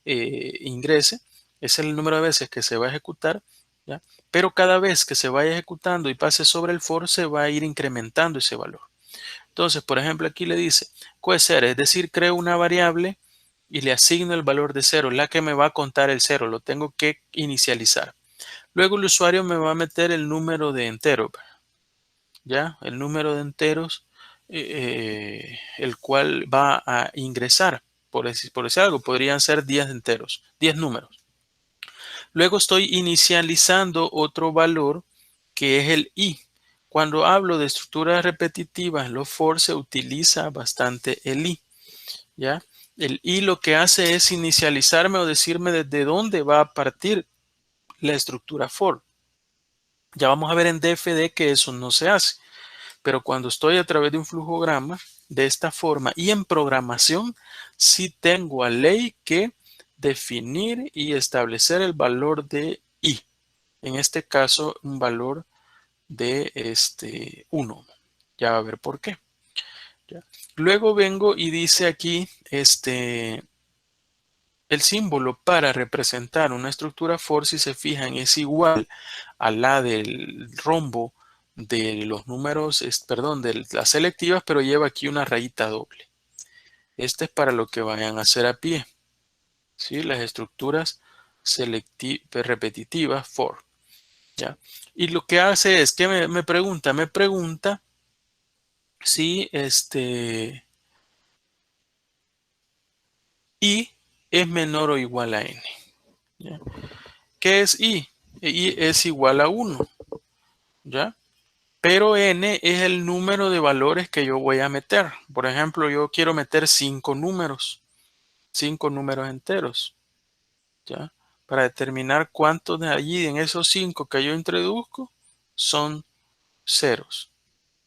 ingrese. Es el número de veces que se va a ejecutar, ¿ya? Pero cada vez que se vaya ejecutando y pase sobre el for, se va a ir incrementando ese valor. Entonces, por ejemplo, aquí le dice puede ser, es decir, creo una variable y le asigno el valor de cero, la que me va a contar el cero, lo tengo que inicializar. Luego el usuario me va a meter el número de enteros, ¿ya? El número de enteros, el cual va a ingresar, por decir algo, podrían ser 10 enteros, 10 números. Luego estoy inicializando otro valor que es el i. Cuando hablo de estructuras repetitivas en los for se utiliza bastante el i, ¿ya? El i lo que hace es inicializarme o decirme desde dónde va a partir la estructura for. Ya vamos a ver en DFD que eso no se hace, pero cuando estoy a través de un flujograma de esta forma y en programación, sí tengo a ley que definir y establecer el valor de i. En este caso, un valor de 1. Ya va a ver por qué. ¿Ya? Luego vengo y dice aquí el símbolo para representar una estructura for, si se fijan, es igual a la del rombo de los números, perdón, de las selectivas, pero lleva aquí una rayita doble. Este es para lo que vayan a hacer a pie, ¿sí? Las estructuras repetitivas for, ¿ya? Y lo que hace es que me pregunta si i es menor o igual a n, ¿ya? ¿Qué es i? I es igual a 1, ¿ya? Pero n es el número de valores que yo voy a meter. Por ejemplo, yo quiero meter 5 números enteros, ¿ya? Para determinar cuántos de allí, en esos 5 que yo introduzco, son ceros,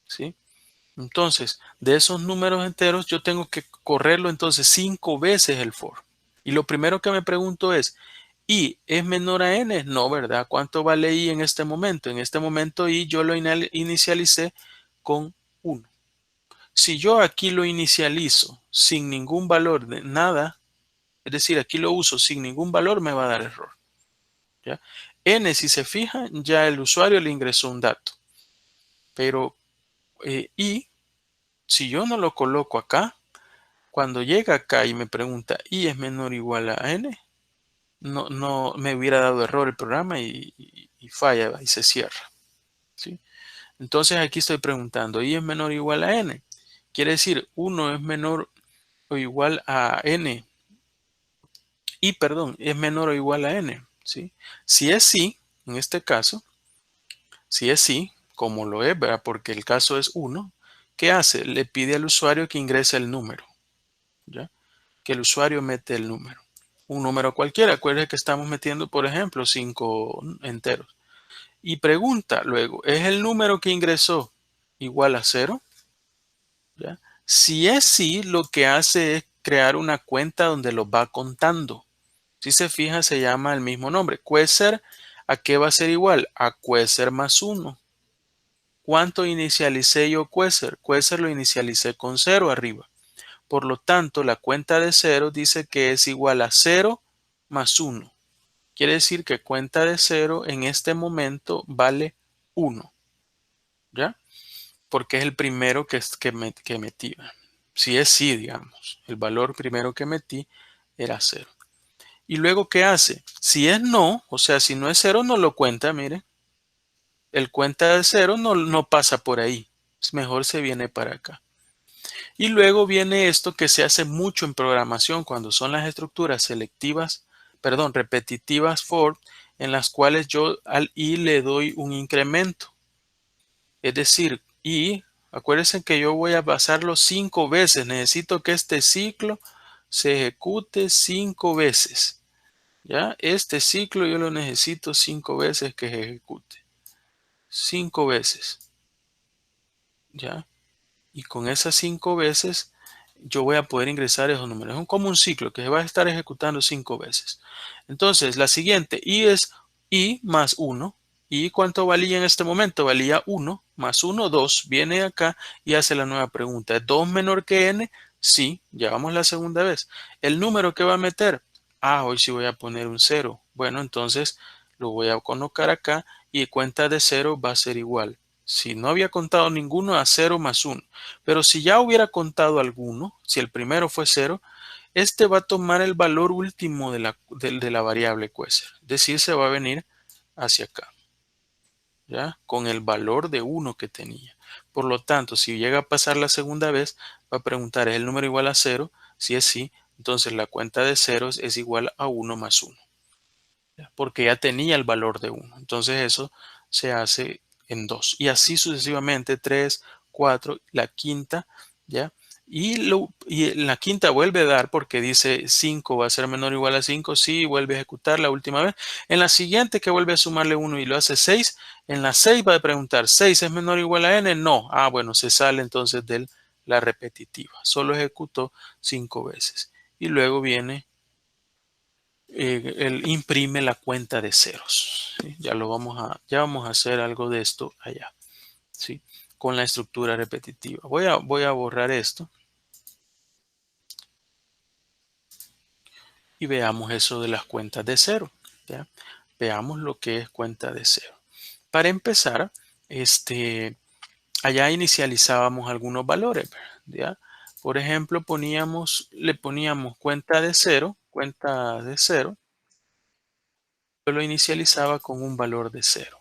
¿sí? Entonces, de esos números enteros, yo tengo que correrlo entonces 5 veces el for. Y lo primero que me pregunto es, ¿i es menor a n? No, ¿verdad? ¿Cuánto vale i en este momento? En este momento i yo lo inicialicé con 1. Si yo aquí lo inicializo sin ningún valor de nada, es decir, aquí lo uso sin ningún valor, me va a dar error, ¿ya? N, si se fija, ya el usuario le ingresó un dato. Pero i, si yo no lo coloco acá, cuando llega acá y me pregunta i es menor o igual a n, no me hubiera dado error el programa y falla y se cierra, ¿sí? Entonces aquí estoy preguntando, i es menor o igual a n. Quiere decir, 1 es menor o igual a n. Y, perdón, es menor o igual a n, ¿sí? Si es sí, en este caso, si es sí, como lo es, ¿verdad? Porque el caso es 1, ¿qué hace? Le pide al usuario que ingrese el número, ¿ya? Que el usuario mete el número. Un número cualquiera. Acuérdense que estamos metiendo, por ejemplo, 5 enteros. Y pregunta luego, ¿es el número que ingresó igual a 0? ¿Ya? Si es sí, lo que hace es crear una cuenta donde lo va contando. Si se fija, se llama el mismo nombre. Quasar, ¿a qué va a ser igual? A Quasar más 1. ¿Cuánto inicialicé yo Quasar? Quasar lo inicialicé con 0 arriba. Por lo tanto, la cuenta de 0 dice que es igual a 0 más 1. Quiere decir que cuenta de 0 en este momento vale 1. ¿Ya? Porque es el primero que metí. Si es sí, digamos, el valor primero que metí era 0. Y luego, ¿qué hace? Si es no, o sea, si no es 0, no lo cuenta, mire. El cuenta de 0 no pasa por ahí. mejor se viene para acá. Y luego viene esto que se hace mucho en programación cuando son las estructuras selectivas, perdón, repetitivas for, en las cuales yo al i le doy un incremento. Es decir, y acuérdense que yo voy a pasarlo 5 veces. Necesito que este ciclo se ejecute 5 veces. ¿Ya? Este ciclo yo lo necesito 5 veces que se ejecute. 5 veces. ¿Ya? Y con esas 5 veces yo voy a poder ingresar esos números. Es como un ciclo que se va a estar ejecutando 5 veces. Entonces, la siguiente, i es i más 1. ¿Y cuánto valía en este momento? Valía 1 más 1, 2. Viene acá y hace la nueva pregunta. ¿Es 2 menor que n? Sí, ya vamos la segunda vez. ¿El número que va a meter? Ah, hoy sí voy a poner un 0. Bueno, entonces lo voy a colocar acá y cuenta de 0 va a ser igual. Si no había contado ninguno, a 0 más 1. Pero si ya hubiera contado alguno, si el primero fue 0, este va a tomar el valor último de la variable quasar. Es decir, se va a venir hacia acá, ¿ya? Con el valor de 1 que tenía. Por lo tanto, si llega a pasar la segunda vez, va a preguntar, ¿es el número igual a 0? Si es sí, entonces la cuenta de ceros es igual a 1 más 1. Porque ya tenía el valor de 1. Entonces eso se hace en 2. Y así sucesivamente, 3, 4, la quinta, ¿ya? Y en la quinta vuelve a dar porque dice 5 va a ser menor o igual a 5. Sí, vuelve a ejecutar la última vez. En la siguiente que vuelve a sumarle 1 y lo hace 6. En la 6 va a preguntar, ¿6 es menor o igual a n? No. Ah, bueno, se sale entonces de la repetitiva. Solo ejecutó 5 veces. Y luego viene él imprime la cuenta de ceros. ¿Sí? Ya vamos a hacer algo de esto allá, ¿sí? Con la estructura repetitiva. Voy a borrar esto y veamos eso de las cuentas de cero. ¿Ya? Veamos lo que es cuenta de cero. Para empezar, allá inicializábamos algunos valores. ¿Ya? Por ejemplo, le poníamos cuenta de cero, yo lo inicializaba con un valor de cero.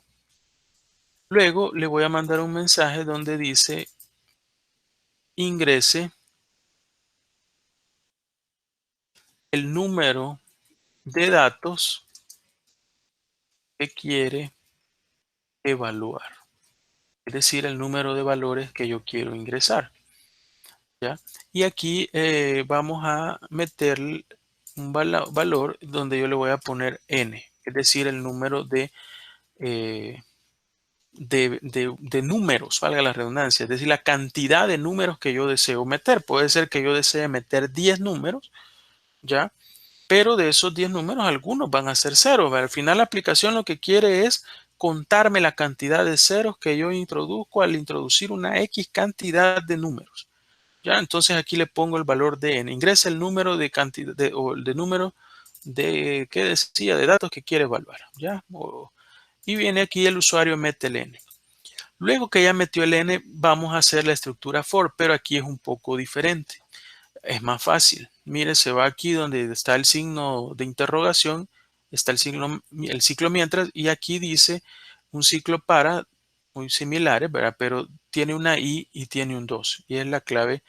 Luego le voy a mandar un mensaje donde dice ingrese el número de datos que quiere evaluar, es decir, el número de valores que yo quiero ingresar. ¿Ya? Y aquí vamos a meter un valor donde yo le voy a poner n, es decir, el número eh, de números, valga la redundancia, es decir, la cantidad de números que yo deseo meter. Puede ser que yo desee meter 10 números, ¿ya? Pero de esos 10 números, algunos van a ser ceros. Al final la aplicación lo que quiere es contarme la cantidad de ceros que yo introduzco al introducir una X cantidad de números. ¿Ya? Entonces aquí le pongo el valor de n. Ingresa el número de cantidad o de número de, ¿qué decía? De datos que quiere evaluar. ¿Ya? Y viene aquí el usuario mete el n. Luego que ya metió el n, vamos a hacer la estructura for, pero aquí es un poco diferente. Es más fácil. Mire, se va aquí donde está el signo de interrogación, está el ciclo mientras, y aquí dice un ciclo para, muy similares, ¿verdad? Pero tiene una i y tiene un 2, y es la clave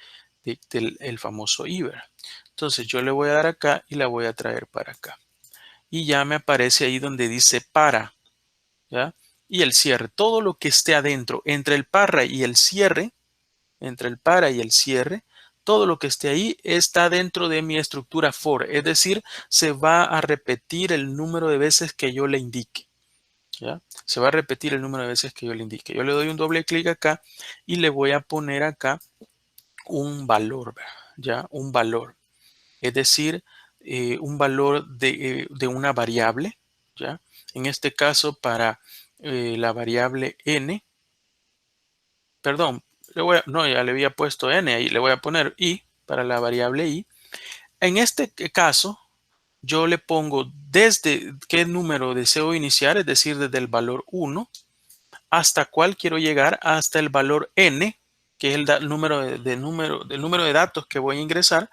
del famoso i, ¿verdad? Entonces yo le voy a dar acá y la voy a traer para acá. Y ya me aparece ahí donde dice para, ¿ya? Y el cierre, todo lo que esté adentro, entre el para y el cierre, entre el para y el cierre, todo lo que esté ahí está dentro de mi estructura for, es decir, se va a repetir el número de veces que yo le indique. ¿Ya? Se va a repetir el número de veces que yo le indique. Yo le doy un doble clic acá y le voy a poner acá un valor, ¿ya? Un valor. Es decir, un valor de una variable, ¿ya? En este caso, para la variable n, perdón, no, ya le había puesto n, ahí le voy a poner i para la variable i. En este caso, yo le pongo desde qué número deseo iniciar, es decir, desde el valor 1 hasta cuál quiero llegar, hasta el valor n, que es el número del número de datos que voy a ingresar.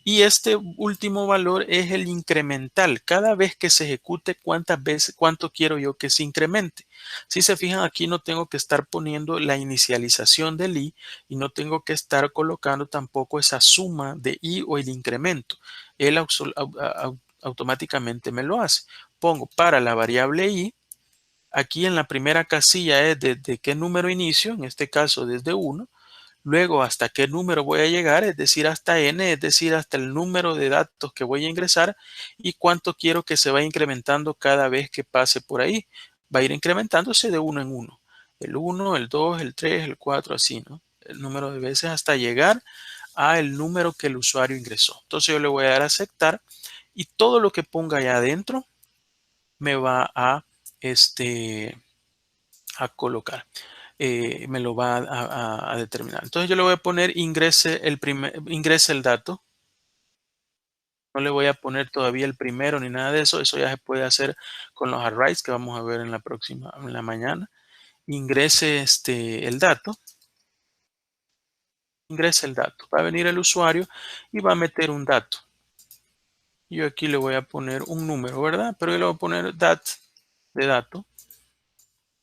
Y este último valor es el incremental. Cada vez que se ejecute, cuántas veces, cuánto quiero yo que se incremente. Si se fijan, aquí no tengo que estar poniendo la inicialización del i y no tengo que estar colocando tampoco esa suma de i o el incremento. Él automáticamente me lo hace. Pongo para la variable i. Aquí en la primera casilla es desde qué número inicio, en este caso desde 1. Luego, hasta qué número voy a llegar, es decir, hasta n, es decir, hasta el número de datos que voy a ingresar y cuánto quiero que se vaya incrementando cada vez que pase por ahí. Va a ir incrementándose de uno en uno. El 1, el 2, el 3, el 4, así, ¿no? El número de veces hasta llegar a el número que el usuario ingresó. Entonces yo le voy a dar a aceptar y todo lo que ponga allá adentro me va a colocar. Me lo va a determinar. Entonces yo le voy a poner ingrese el dato. No le voy a poner todavía el primero ni nada de eso. Eso ya se puede hacer con los arrays que vamos a ver en la próxima, en la mañana. Ingrese el dato. Ingrese el dato. Va a venir el usuario y va a meter un dato. Yo aquí le voy a poner un número, ¿verdad? Pero yo le voy a poner dat de dato.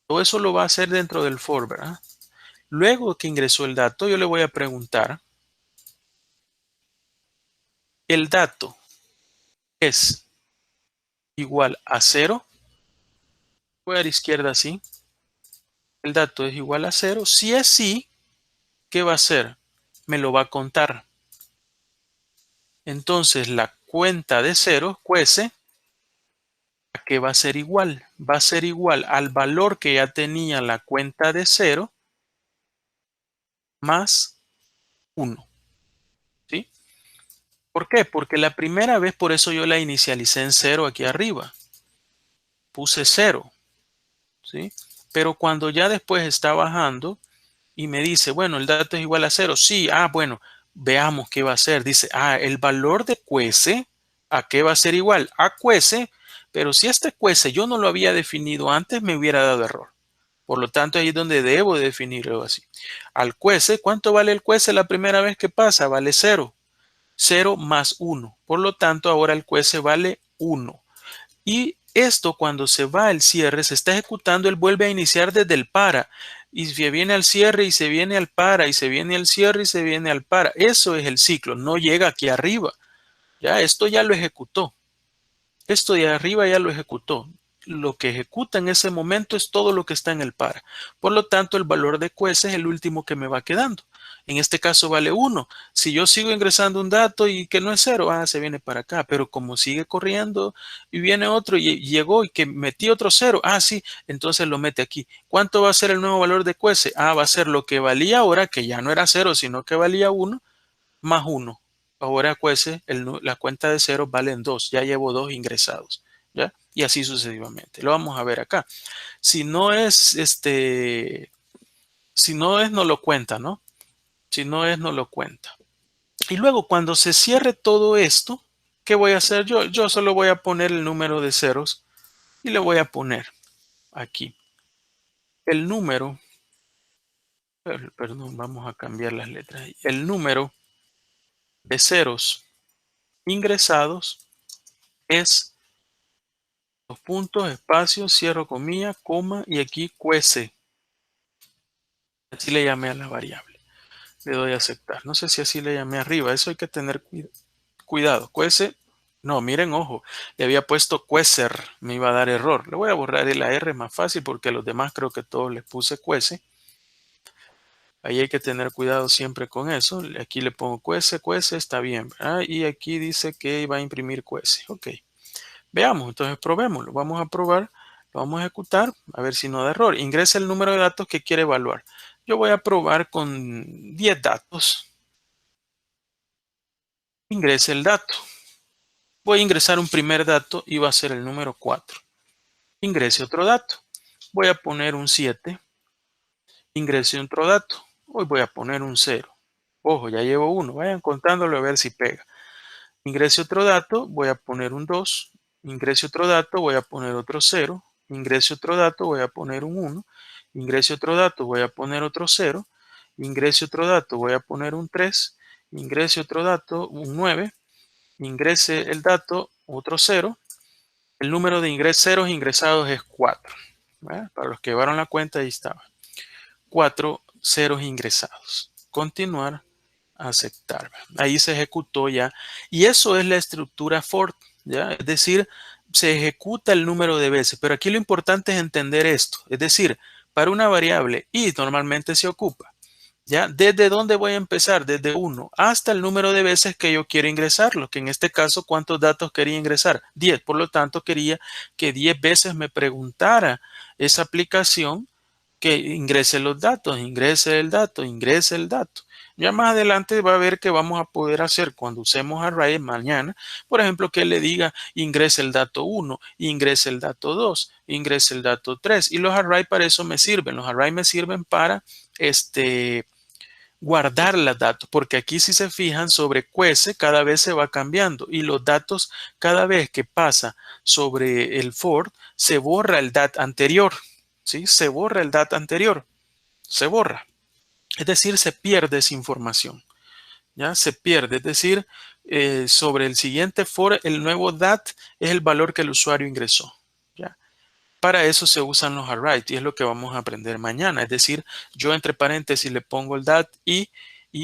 Todo eso lo va a hacer dentro del for, ¿verdad? Luego que ingresó el dato, yo le voy a preguntar, ¿el dato es igual a 0? Voy a la izquierda así. El dato es igual a 0. Si es sí, ¿qué va a hacer? Me lo va a contar. Entonces la cuenta de 0, cuece, ¿a qué va a ser igual? Va a ser igual al valor que ya tenía la cuenta de 0 más 1. ¿Sí? ¿Por qué? Porque la primera vez, por eso yo la inicialicé en 0 aquí arriba. Puse 0. ¿Sí? Pero cuando ya después está bajando y me dice, bueno, el dato es igual a 0. Sí, bueno, veamos qué va a hacer. Dice, el valor de cuece, ¿a qué va a ser igual? A cuece, pero si este cuece yo no lo había definido antes, me hubiera dado error. Por lo tanto, ahí es donde debo definirlo así. Al cuece, ¿cuánto vale el cuece la primera vez que pasa? Vale 0. 0 más 1. Por lo tanto, ahora el cuece vale 1. Y esto cuando se va al cierre, se está ejecutando, él vuelve a iniciar desde el para. Y se viene al cierre y se viene al para y se viene al cierre y se viene al para. Eso es el ciclo, no llega aquí arriba. Ya, esto ya lo ejecutó. Esto de arriba ya lo ejecutó. Lo que ejecuta en ese momento es todo lo que está en el para. Por lo tanto, el valor de cuece es el último que me va quedando. En este caso vale 1. Si yo sigo ingresando un dato y que no es 0, se viene para acá. Pero como sigue corriendo y viene otro y llegó y que metí otro 0, sí, entonces lo mete aquí. ¿Cuánto va a ser el nuevo valor de cuece? Va a ser lo que valía ahora, que ya no era 0, sino que valía 1, más 1. Ahora cuece, la cuenta de 0 valen 2. Ya llevo 2 ingresados. ¿Ya? Y así sucesivamente. Lo vamos a ver acá. Si no es, si no es, no lo cuenta, ¿no? Si no es, no lo cuenta. Y luego cuando se cierre todo esto, ¿qué voy a hacer yo? Yo solo voy a poner el número de ceros y le voy a poner aquí el número, perdón, vamos a cambiar las letras. El número de ceros ingresados es dos puntos, espacio, cierro comilla, coma y aquí cuece. Así le llamé a la variable. Le doy a aceptar. No sé si así le llamé arriba. Eso hay que tener cuidado. Cuece. No, miren, ojo. Le había puesto cuecer. Me iba a dar error. Le voy a borrar la R más fácil porque a los demás creo que todos les puse cuece. Ahí hay que tener cuidado siempre con eso. Aquí le pongo cuece, cuece, está bien. Y aquí dice que va a imprimir cuece. Ok. Veamos, entonces probémoslo. Vamos a probar, lo vamos a ejecutar, a ver si no da error. Ingresa el número de datos que quiere evaluar. Yo voy a probar con 10 datos. Ingrese el dato. Voy a ingresar un primer dato y va a ser el número 4. Ingrese otro dato. Voy a poner un 7. Ingrese otro dato. Hoy voy a poner un 0. Ojo, ya llevo uno. Vayan contándolo a ver si pega. Ingrese otro dato, voy a poner un 2. Ingrese otro dato, voy a poner otro 0. Ingrese otro dato, voy a poner un 1. Ingrese otro dato, voy a poner otro 0. Ingrese otro dato, voy a poner un 3. Ingrese otro dato, un 9. ingrese el dato, otro 0. El número de ceros ingresados es 4. Para los que llevaron la cuenta, ahí estaba. 4 ceros ingresados. Continuar, aceptar. Ahí se ejecutó ya. Y eso es la estructura for, ¿ya? Es decir, se ejecuta el número de veces. Pero aquí lo importante es entender esto. Es decir, para una variable y normalmente se ocupa. ¿Ya? ¿Desde dónde voy a empezar? Desde 1 hasta el número de veces que yo quiero ingresarlo, que en este caso, ¿cuántos datos quería ingresar? 10. Por lo tanto, quería que 10 veces me preguntara esa aplicación que ingrese los datos, ingrese el dato, ingrese el dato. Ya más adelante va a ver que vamos a poder hacer cuando usemos array mañana, por ejemplo, que le diga ingrese el dato 1, ingrese el dato 2, ingrese el dato 3. Y los array para eso me sirven. Los array me sirven para guardar los datos, porque aquí si se fijan sobre cuece cada vez se va cambiando y los datos cada vez que pasa sobre el for se borra el dat anterior, ¿sí? Se borra el dat anterior, se borra. Es decir, se pierde esa información, ¿ya? Se pierde, es decir, sobre el siguiente for el nuevo dat es el valor que el usuario ingresó, ¿ya? Para eso se usan los arrays y es lo que vamos a aprender mañana. Es decir, yo entre paréntesis le pongo el DAT y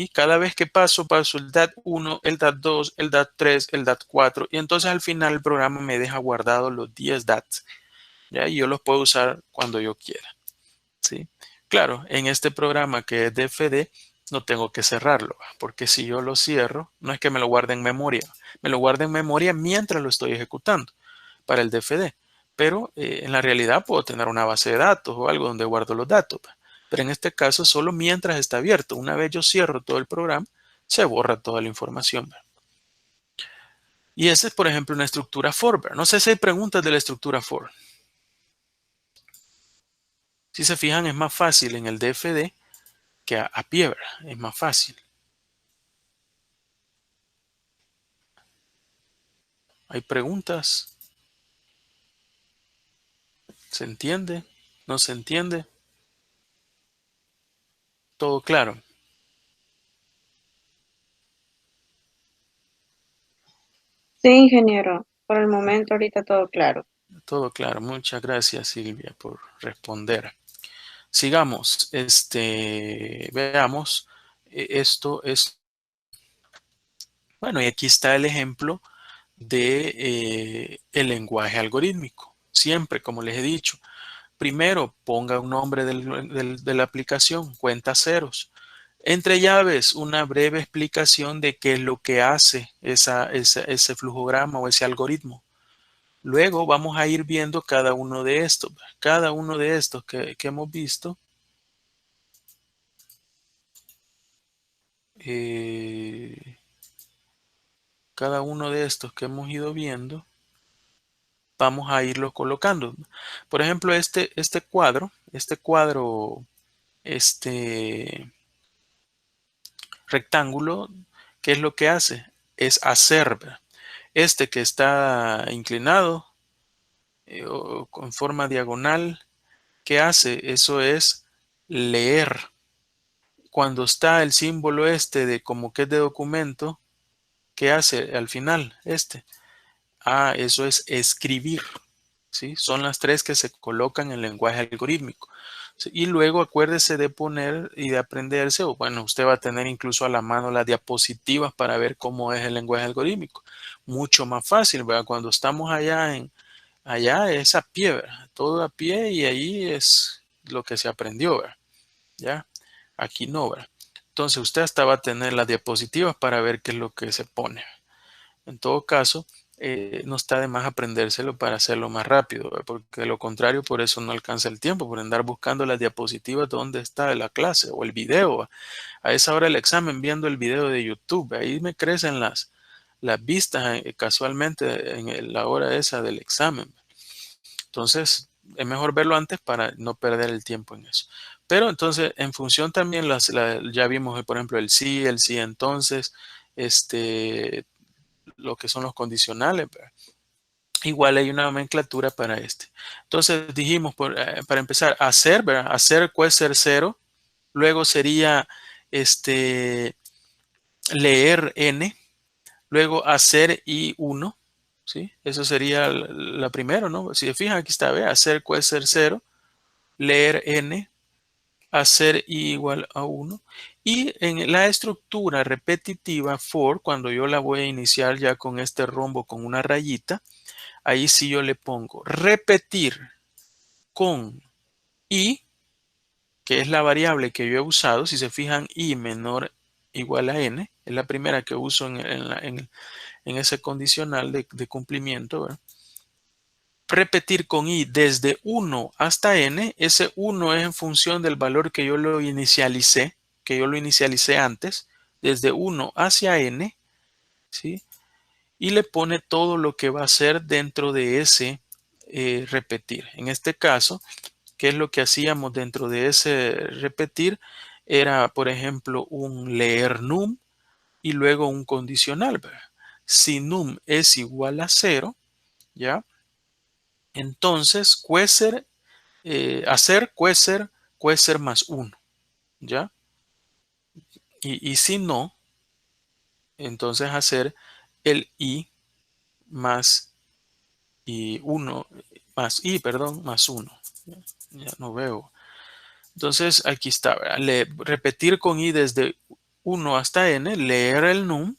cada vez que paso el DAT 1, el DAT 2, el DAT 3, el DAT 4 y entonces al final el programa me deja guardado los 10 DATs. ¿Ya? Y yo los puedo usar cuando yo quiera. ¿Sí? Claro, en este programa que es DFD no tengo que cerrarlo, porque si yo lo cierro, no es que me lo guarde en memoria, me lo guarda en memoria mientras lo estoy ejecutando para el DFD. Pero en la realidad puedo tener una base de datos o algo donde guardo los datos. Pero en este caso solo mientras está abierto. Una vez yo cierro todo el programa, se borra toda la información. Y esa es, por ejemplo, una estructura for. No sé si hay preguntas de la estructura for. Si se fijan, es más fácil en el DFD que a pie, ¿verdad? Es más fácil. ¿Hay preguntas? ¿Se entiende? ¿No se entiende? ¿Todo claro? Sí, ingeniero. Por el momento, ahorita todo claro. Todo claro. Muchas gracias, Silvia, por responder. Sigamos. Veamos. Esto es, bueno, y aquí está el ejemplo de el lenguaje algorítmico. Siempre, como les he dicho, primero ponga un nombre de la aplicación, cuenta ceros. Entre llaves, una breve explicación de qué es lo que hace ese flujograma o ese algoritmo. Luego vamos a ir viendo cada uno de estos. Cada uno de estos que hemos visto. Cada uno de estos que hemos ido viendo, vamos a irlo colocando. Por ejemplo, este cuadro, este rectángulo, ¿qué es lo que hace? Es hacer. Este que está inclinado o con forma diagonal, ¿qué hace? Eso es leer. Cuando está el símbolo este de como que es de documento, ¿qué hace al final? Eso es escribir. ¿Sí? Son las tres que se colocan en el lenguaje algorítmico. ¿Sí? Y luego acuérdese de poner y de aprenderse, o bueno, usted va a tener incluso a la mano las diapositivas para ver cómo es el lenguaje algorítmico. Mucho más fácil, ¿verdad? Cuando estamos allá es a pie, ¿verdad? Todo a pie y ahí es lo que se aprendió, ¿verdad? ¿Ya? Aquí no, ¿verdad? Entonces usted hasta va a tener las diapositivas para ver qué es lo que se pone. En todo caso, no está de más aprendérselo para hacerlo más rápido, ¿verdad? Porque de lo contrario, por eso no alcanza el tiempo, por andar buscando las diapositivas donde está la clase o el video. ¿Va? A esa hora del examen, viendo el video de YouTube, ahí me crecen las vistas casualmente en la hora esa del examen. Entonces, es mejor verlo antes para no perder el tiempo en eso. Pero entonces, en función también, ya vimos, por ejemplo, el sí entonces, lo que son los condicionales, ¿verdad? Igual hay una nomenclatura para este. Entonces dijimos, para empezar, hacer, ¿verdad? Hacer puede ser cero. Luego sería leer n. Luego hacer I1, ¿sí? Eso sería la primera, ¿no? Si se fijan, aquí está, ¿ve? Hacer puede ser 0, leer n, hacer i igual a 1. Y en la estructura repetitiva for, cuando yo la voy a iniciar ya con este rombo con una rayita, ahí sí yo le pongo repetir con i, que es la variable que yo he usado. Si se fijan, i menor igual a n, es la primera que uso en ese condicional de cumplimiento, ¿verdad? Repetir con i desde 1 hasta n, ese 1 es en función del valor que yo lo inicialicé, antes, desde 1 hacia n, ¿sí? Y le pone todo lo que va a hacer dentro de ese repetir. En este caso, ¿qué es lo que hacíamos dentro de ese repetir? Era, por ejemplo, un leer num y luego un condicional, ¿verdad? Si num es igual a 0, ¿ya? Entonces, hacer cuecer más 1, ¿ya? Y si no, entonces hacer el i más i 1, más 1. Ya no veo. Entonces, aquí está, ¿verdad? Repetir con i desde 1 hasta n, leer el num,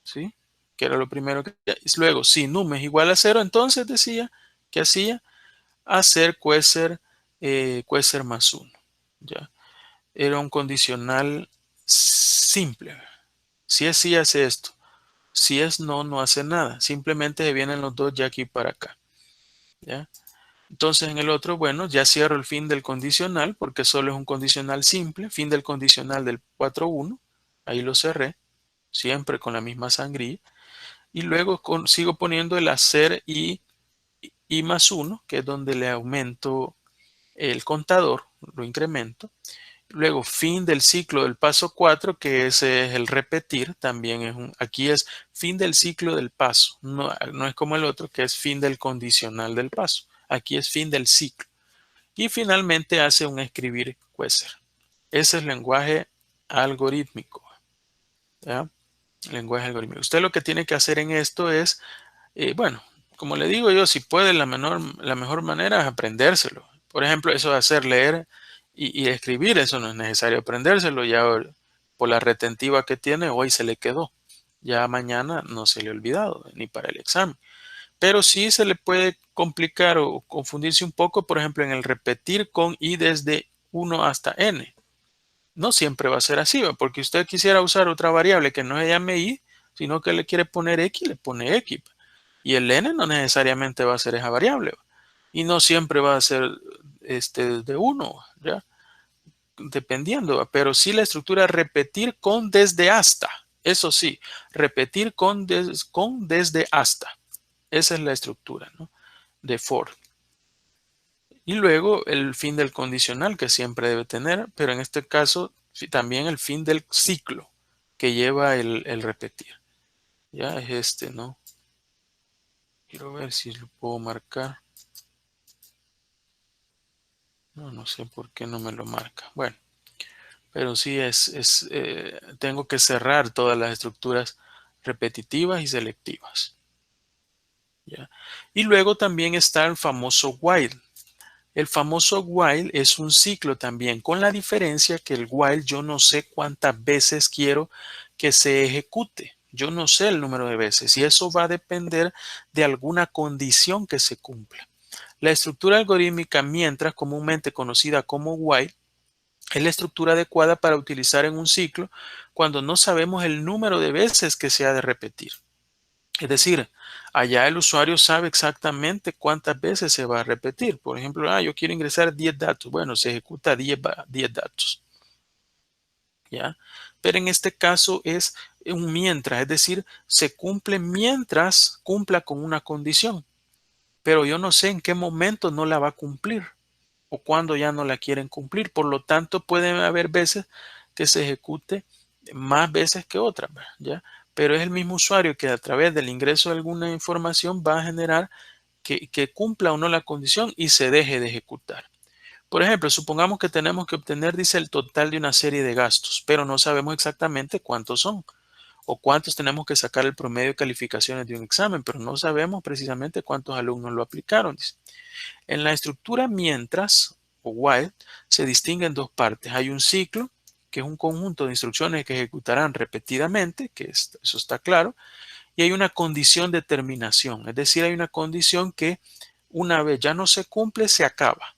¿sí? Que era lo primero que... Luego, si num es igual a 0, entonces decía que hacía hacer cuecer más 1, ¿ya? Era un condicional simple. Si es sí, hace esto. Si es no, no hace nada. Simplemente vienen los dos ya aquí para acá, ¿ya? Entonces en el otro, bueno, ya cierro el fin del condicional porque solo es un condicional simple. Fin del condicional del 4.1. Ahí lo cerré, siempre con la misma sangría. Y luego sigo poniendo el hacer y más 1, que es donde le aumento el contador, lo incremento. Luego, fin del ciclo del paso 4, que ese es el repetir, también aquí es fin del ciclo del paso, no es como el otro que es fin del condicional del paso, aquí es fin del ciclo. Y finalmente hace un escribir quecer. Ese es el lenguaje algorítmico, ¿ya? Lenguaje algorítmico. Usted lo que tiene que hacer en esto es, bueno, como le digo yo, si puede, la mejor manera es aprendérselo. Por ejemplo, eso de hacer leer y escribir, eso no es necesario aprendérselo. Ya por la retentiva que tiene, hoy se le quedó. Ya mañana no se le ha olvidado, ni para el examen. Pero sí se le puede complicar o confundirse un poco, por ejemplo, en el repetir con i desde 1 hasta n. No siempre va a ser así, ¿va? Porque usted quisiera usar otra variable que no se llame i, sino que le quiere poner x, le pone x. Y el n no necesariamente va a ser esa variable, ¿va? Y no siempre va a ser de 1, ¿ya? Dependiendo, ¿va? Pero sí la estructura repetir con desde hasta. Eso sí, repetir con desde hasta. Esa es la estructura, ¿no? De for. Y luego el fin del condicional que siempre debe tener, pero en este caso también el fin del ciclo que lleva el repetir. Ya es ¿no? Quiero ver si lo puedo marcar. No sé por qué no me lo marca. Bueno, pero sí tengo que cerrar todas las estructuras repetitivas y selectivas. ¿Ya? Y luego también está el famoso while. El famoso while es un ciclo también, con la diferencia que el while yo no sé cuántas veces quiero que se ejecute. Yo no sé el número de veces y eso va a depender de alguna condición que se cumpla. La estructura algorítmica, mientras comúnmente conocida como while, es la estructura adecuada para utilizar en un ciclo cuando no sabemos el número de veces que se ha de repetir. Es decir, allá el usuario sabe exactamente cuántas veces se va a repetir. Por ejemplo, yo quiero ingresar 10 datos. Bueno, se ejecuta 10 datos. ¿Ya? Pero en este caso es un mientras, es decir, se cumple mientras cumpla con una condición. Pero yo no sé en qué momento no la va a cumplir o cuándo ya no la quieren cumplir. Por lo tanto, pueden haber veces que se ejecute más veces que otras, ¿ya? Pero es el mismo usuario que a través del ingreso de alguna información va a generar que cumpla o no la condición y se deje de ejecutar. Por ejemplo, supongamos que tenemos que obtener, dice, el total de una serie de gastos, pero no sabemos exactamente cuántos son. o cuántos tenemos que sacar el promedio de calificaciones de un examen, pero no sabemos precisamente cuántos alumnos lo aplicaron. Dice. En la estructura mientras o while se distinguen dos partes. Hay un ciclo, que es un conjunto de instrucciones que ejecutarán repetidamente, eso está claro, y hay una condición de terminación, es decir, hay una condición que una vez ya no se cumple, se acaba.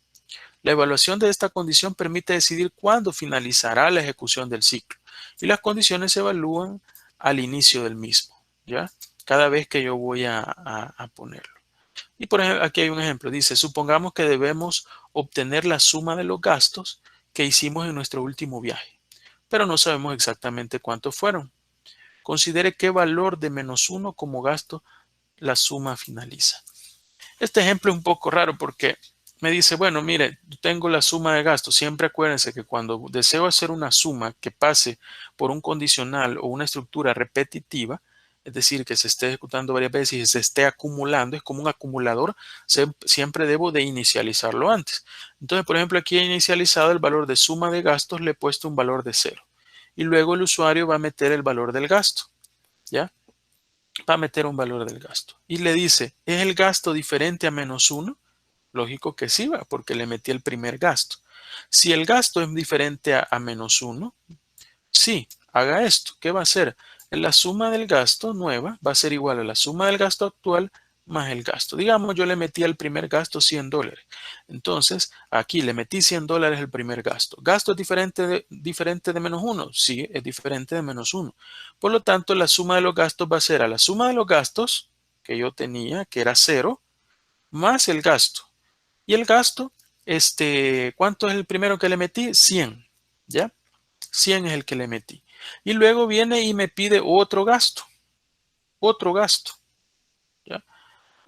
La evaluación de esta condición permite decidir cuándo finalizará la ejecución del ciclo y las condiciones se evalúan al inicio del mismo, ¿ya? Cada vez que yo voy a ponerlo. Y por ejemplo, aquí hay un ejemplo. Dice, supongamos que debemos obtener la suma de los gastos que hicimos en nuestro último viaje, pero no sabemos exactamente cuántos fueron. Considere qué valor de -1 como gasto la suma finaliza. Este ejemplo es un poco raro porque me dice, bueno, mire, tengo la suma de gastos. Siempre acuérdense que cuando deseo hacer una suma que pase por un condicional o una estructura repetitiva, es decir, que se esté ejecutando varias veces y se esté acumulando, es como un acumulador, siempre debo de inicializarlo antes. Entonces, por ejemplo, aquí he inicializado el valor de suma de gastos, le he puesto un valor de 0. Y luego el usuario va a meter el valor del gasto, ¿ya? Va a meter un valor del gasto. Y le dice, ¿es el gasto diferente a -1? Lógico que sí, va, porque le metí el primer gasto. Si el gasto es diferente a -1, sí, haga esto. ¿Qué va a hacer? La suma del gasto nueva va a ser igual a la suma del gasto actual más el gasto. Digamos, yo le metí al primer gasto $100. Entonces, aquí le metí $100 el primer gasto. ¿Gasto es diferente de -1? Sí, es diferente de -1. Por lo tanto, la suma de los gastos va a ser a la suma de los gastos que yo tenía, que era 0, más el gasto. Y el gasto, ¿cuánto es el primero que le metí? 100, ¿ya? 100 es el que le metí. Y luego viene y me pide otro gasto, ¿ya?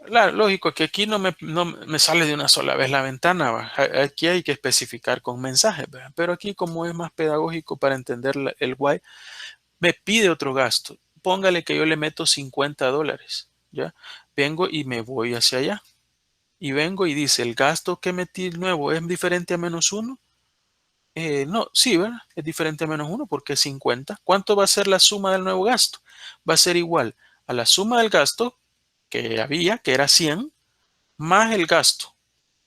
Claro, lógico que aquí no me sale de una sola vez la ventana, ¿va? Aquí hay que especificar con mensajes, ¿verdad? Pero aquí como es más pedagógico para entender el why, me pide otro gasto. Póngale que yo le meto $50, ¿ya? Vengo y me voy hacia allá. Y vengo y dice, ¿el gasto que metí nuevo es diferente a -1? No, sí, ¿verdad? Es diferente a -1 porque es 50. ¿Cuánto va a ser la suma del nuevo gasto? Va a ser igual a la suma del gasto que había, que era 100, más el gasto,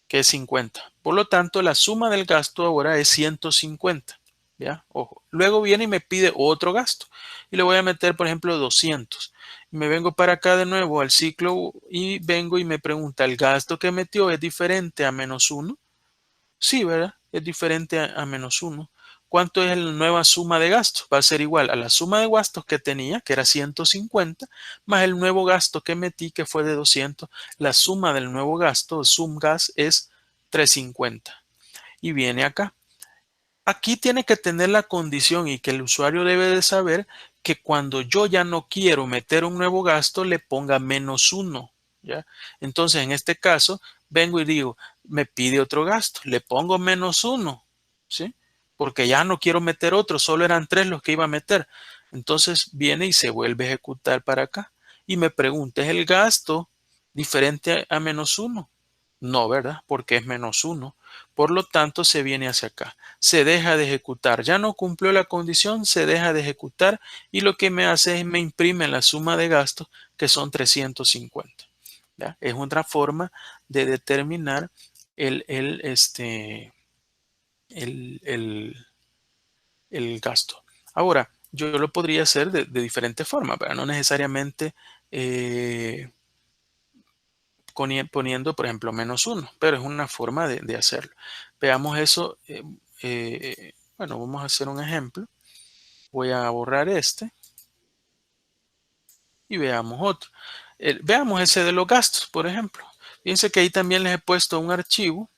que es 50. Por lo tanto, la suma del gasto ahora es 150. ¿Ya? Ojo. Luego viene y me pide otro gasto. Y le voy a meter, por ejemplo, 200. Y me vengo para acá de nuevo al ciclo y vengo y me pregunta, ¿el gasto que metió es diferente a -1? Sí, ¿verdad? Es diferente a -1. ¿Cuánto es la nueva suma de gastos? Va a ser igual a la suma de gastos que tenía, que era 150, más el nuevo gasto que metí, que fue de 200. La suma del nuevo gasto, sum gas, es 350. Y viene acá. Aquí tiene que tener la condición y que el usuario debe de saber que cuando yo ya no quiero meter un nuevo gasto, le ponga -1, ¿ya? Entonces, en este caso, vengo y digo, me pide otro gasto, le pongo -1, ¿sí? Porque ya no quiero meter otro, solo eran 3 los que iba a meter. Entonces, viene y se vuelve a ejecutar para acá y me pregunta, ¿es el gasto diferente a -1? No, ¿verdad? Porque es -1. Por lo tanto, se viene hacia acá. Se deja de ejecutar. Ya no cumplió la condición, se deja de ejecutar y lo que me hace es me imprime la suma de gastos que son 350. ¿Ya? Es otra forma de determinar el, el, este, el, el gasto. Ahora, yo lo podría hacer de diferentes formas, pero no necesariamente poniendo, por ejemplo, -1, pero es una forma de hacerlo. Veamos eso. Bueno, vamos a hacer un ejemplo. Voy a borrar este y veamos otro. Veamos ese de los gastos, por ejemplo. Fíjense que ahí también les he puesto un archivo.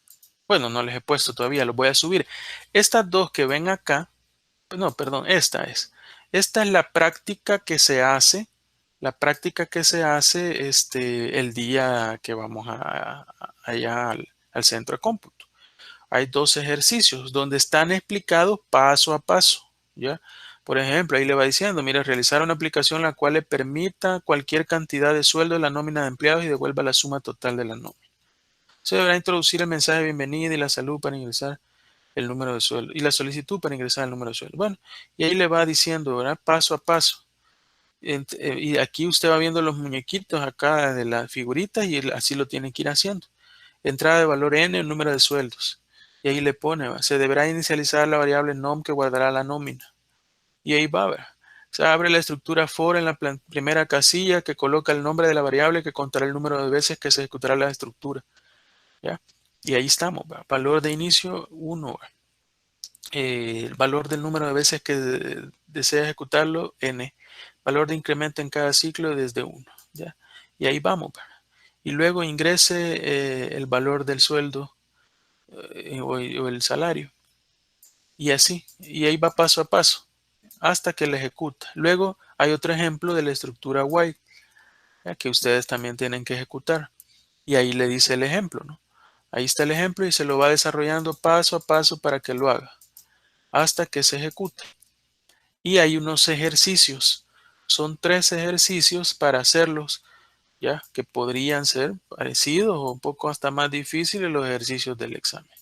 Bueno, no les he puesto todavía, los voy a subir. Estas dos que ven acá, no, perdón, esta es. Esta es la práctica que se hace, el día que vamos allá al centro de cómputo. Hay dos ejercicios donde están explicados paso a paso, ¿ya? Por ejemplo, ahí le va diciendo, mira, realizar una aplicación la cual le permita cualquier cantidad de sueldo de la nómina de empleados y devuelva la suma total de la nómina. Se deberá introducir el mensaje de bienvenida y la salud para ingresar el número de sueldo y la solicitud para ingresar el número de sueldo. Bueno, y ahí le va diciendo, ¿verdad? Paso a paso. Y aquí usted va viendo los muñequitos acá de las figuritas y así lo tiene que ir haciendo. Entrada de valor n, el número de sueldos. Y ahí le pone, ¿va? Se deberá inicializar la variable nom que guardará la nómina. Y ahí va, ¿verdad? Se abre la estructura for en la primera casilla que coloca el nombre de la variable que contará el número de veces que se ejecutará la estructura. ¿Ya? Y ahí estamos, ¿va? Valor de inicio 1, el valor del número de veces que desea ejecutarlo, n. Valor de incremento en cada ciclo desde 1. ¿Ya? Y ahí vamos, ¿va? Y luego ingrese el valor del sueldo o el salario. Y así, y ahí va paso a paso hasta que la ejecuta. Luego hay otro ejemplo de la estructura while que ustedes también tienen que ejecutar. Y ahí le dice el ejemplo, ¿no? Ahí está el ejemplo y se lo va desarrollando paso a paso para que lo haga hasta que se ejecute. Y hay unos ejercicios. Son 3 ejercicios para hacerlos, ya que podrían ser parecidos o un poco hasta más difíciles los ejercicios del examen.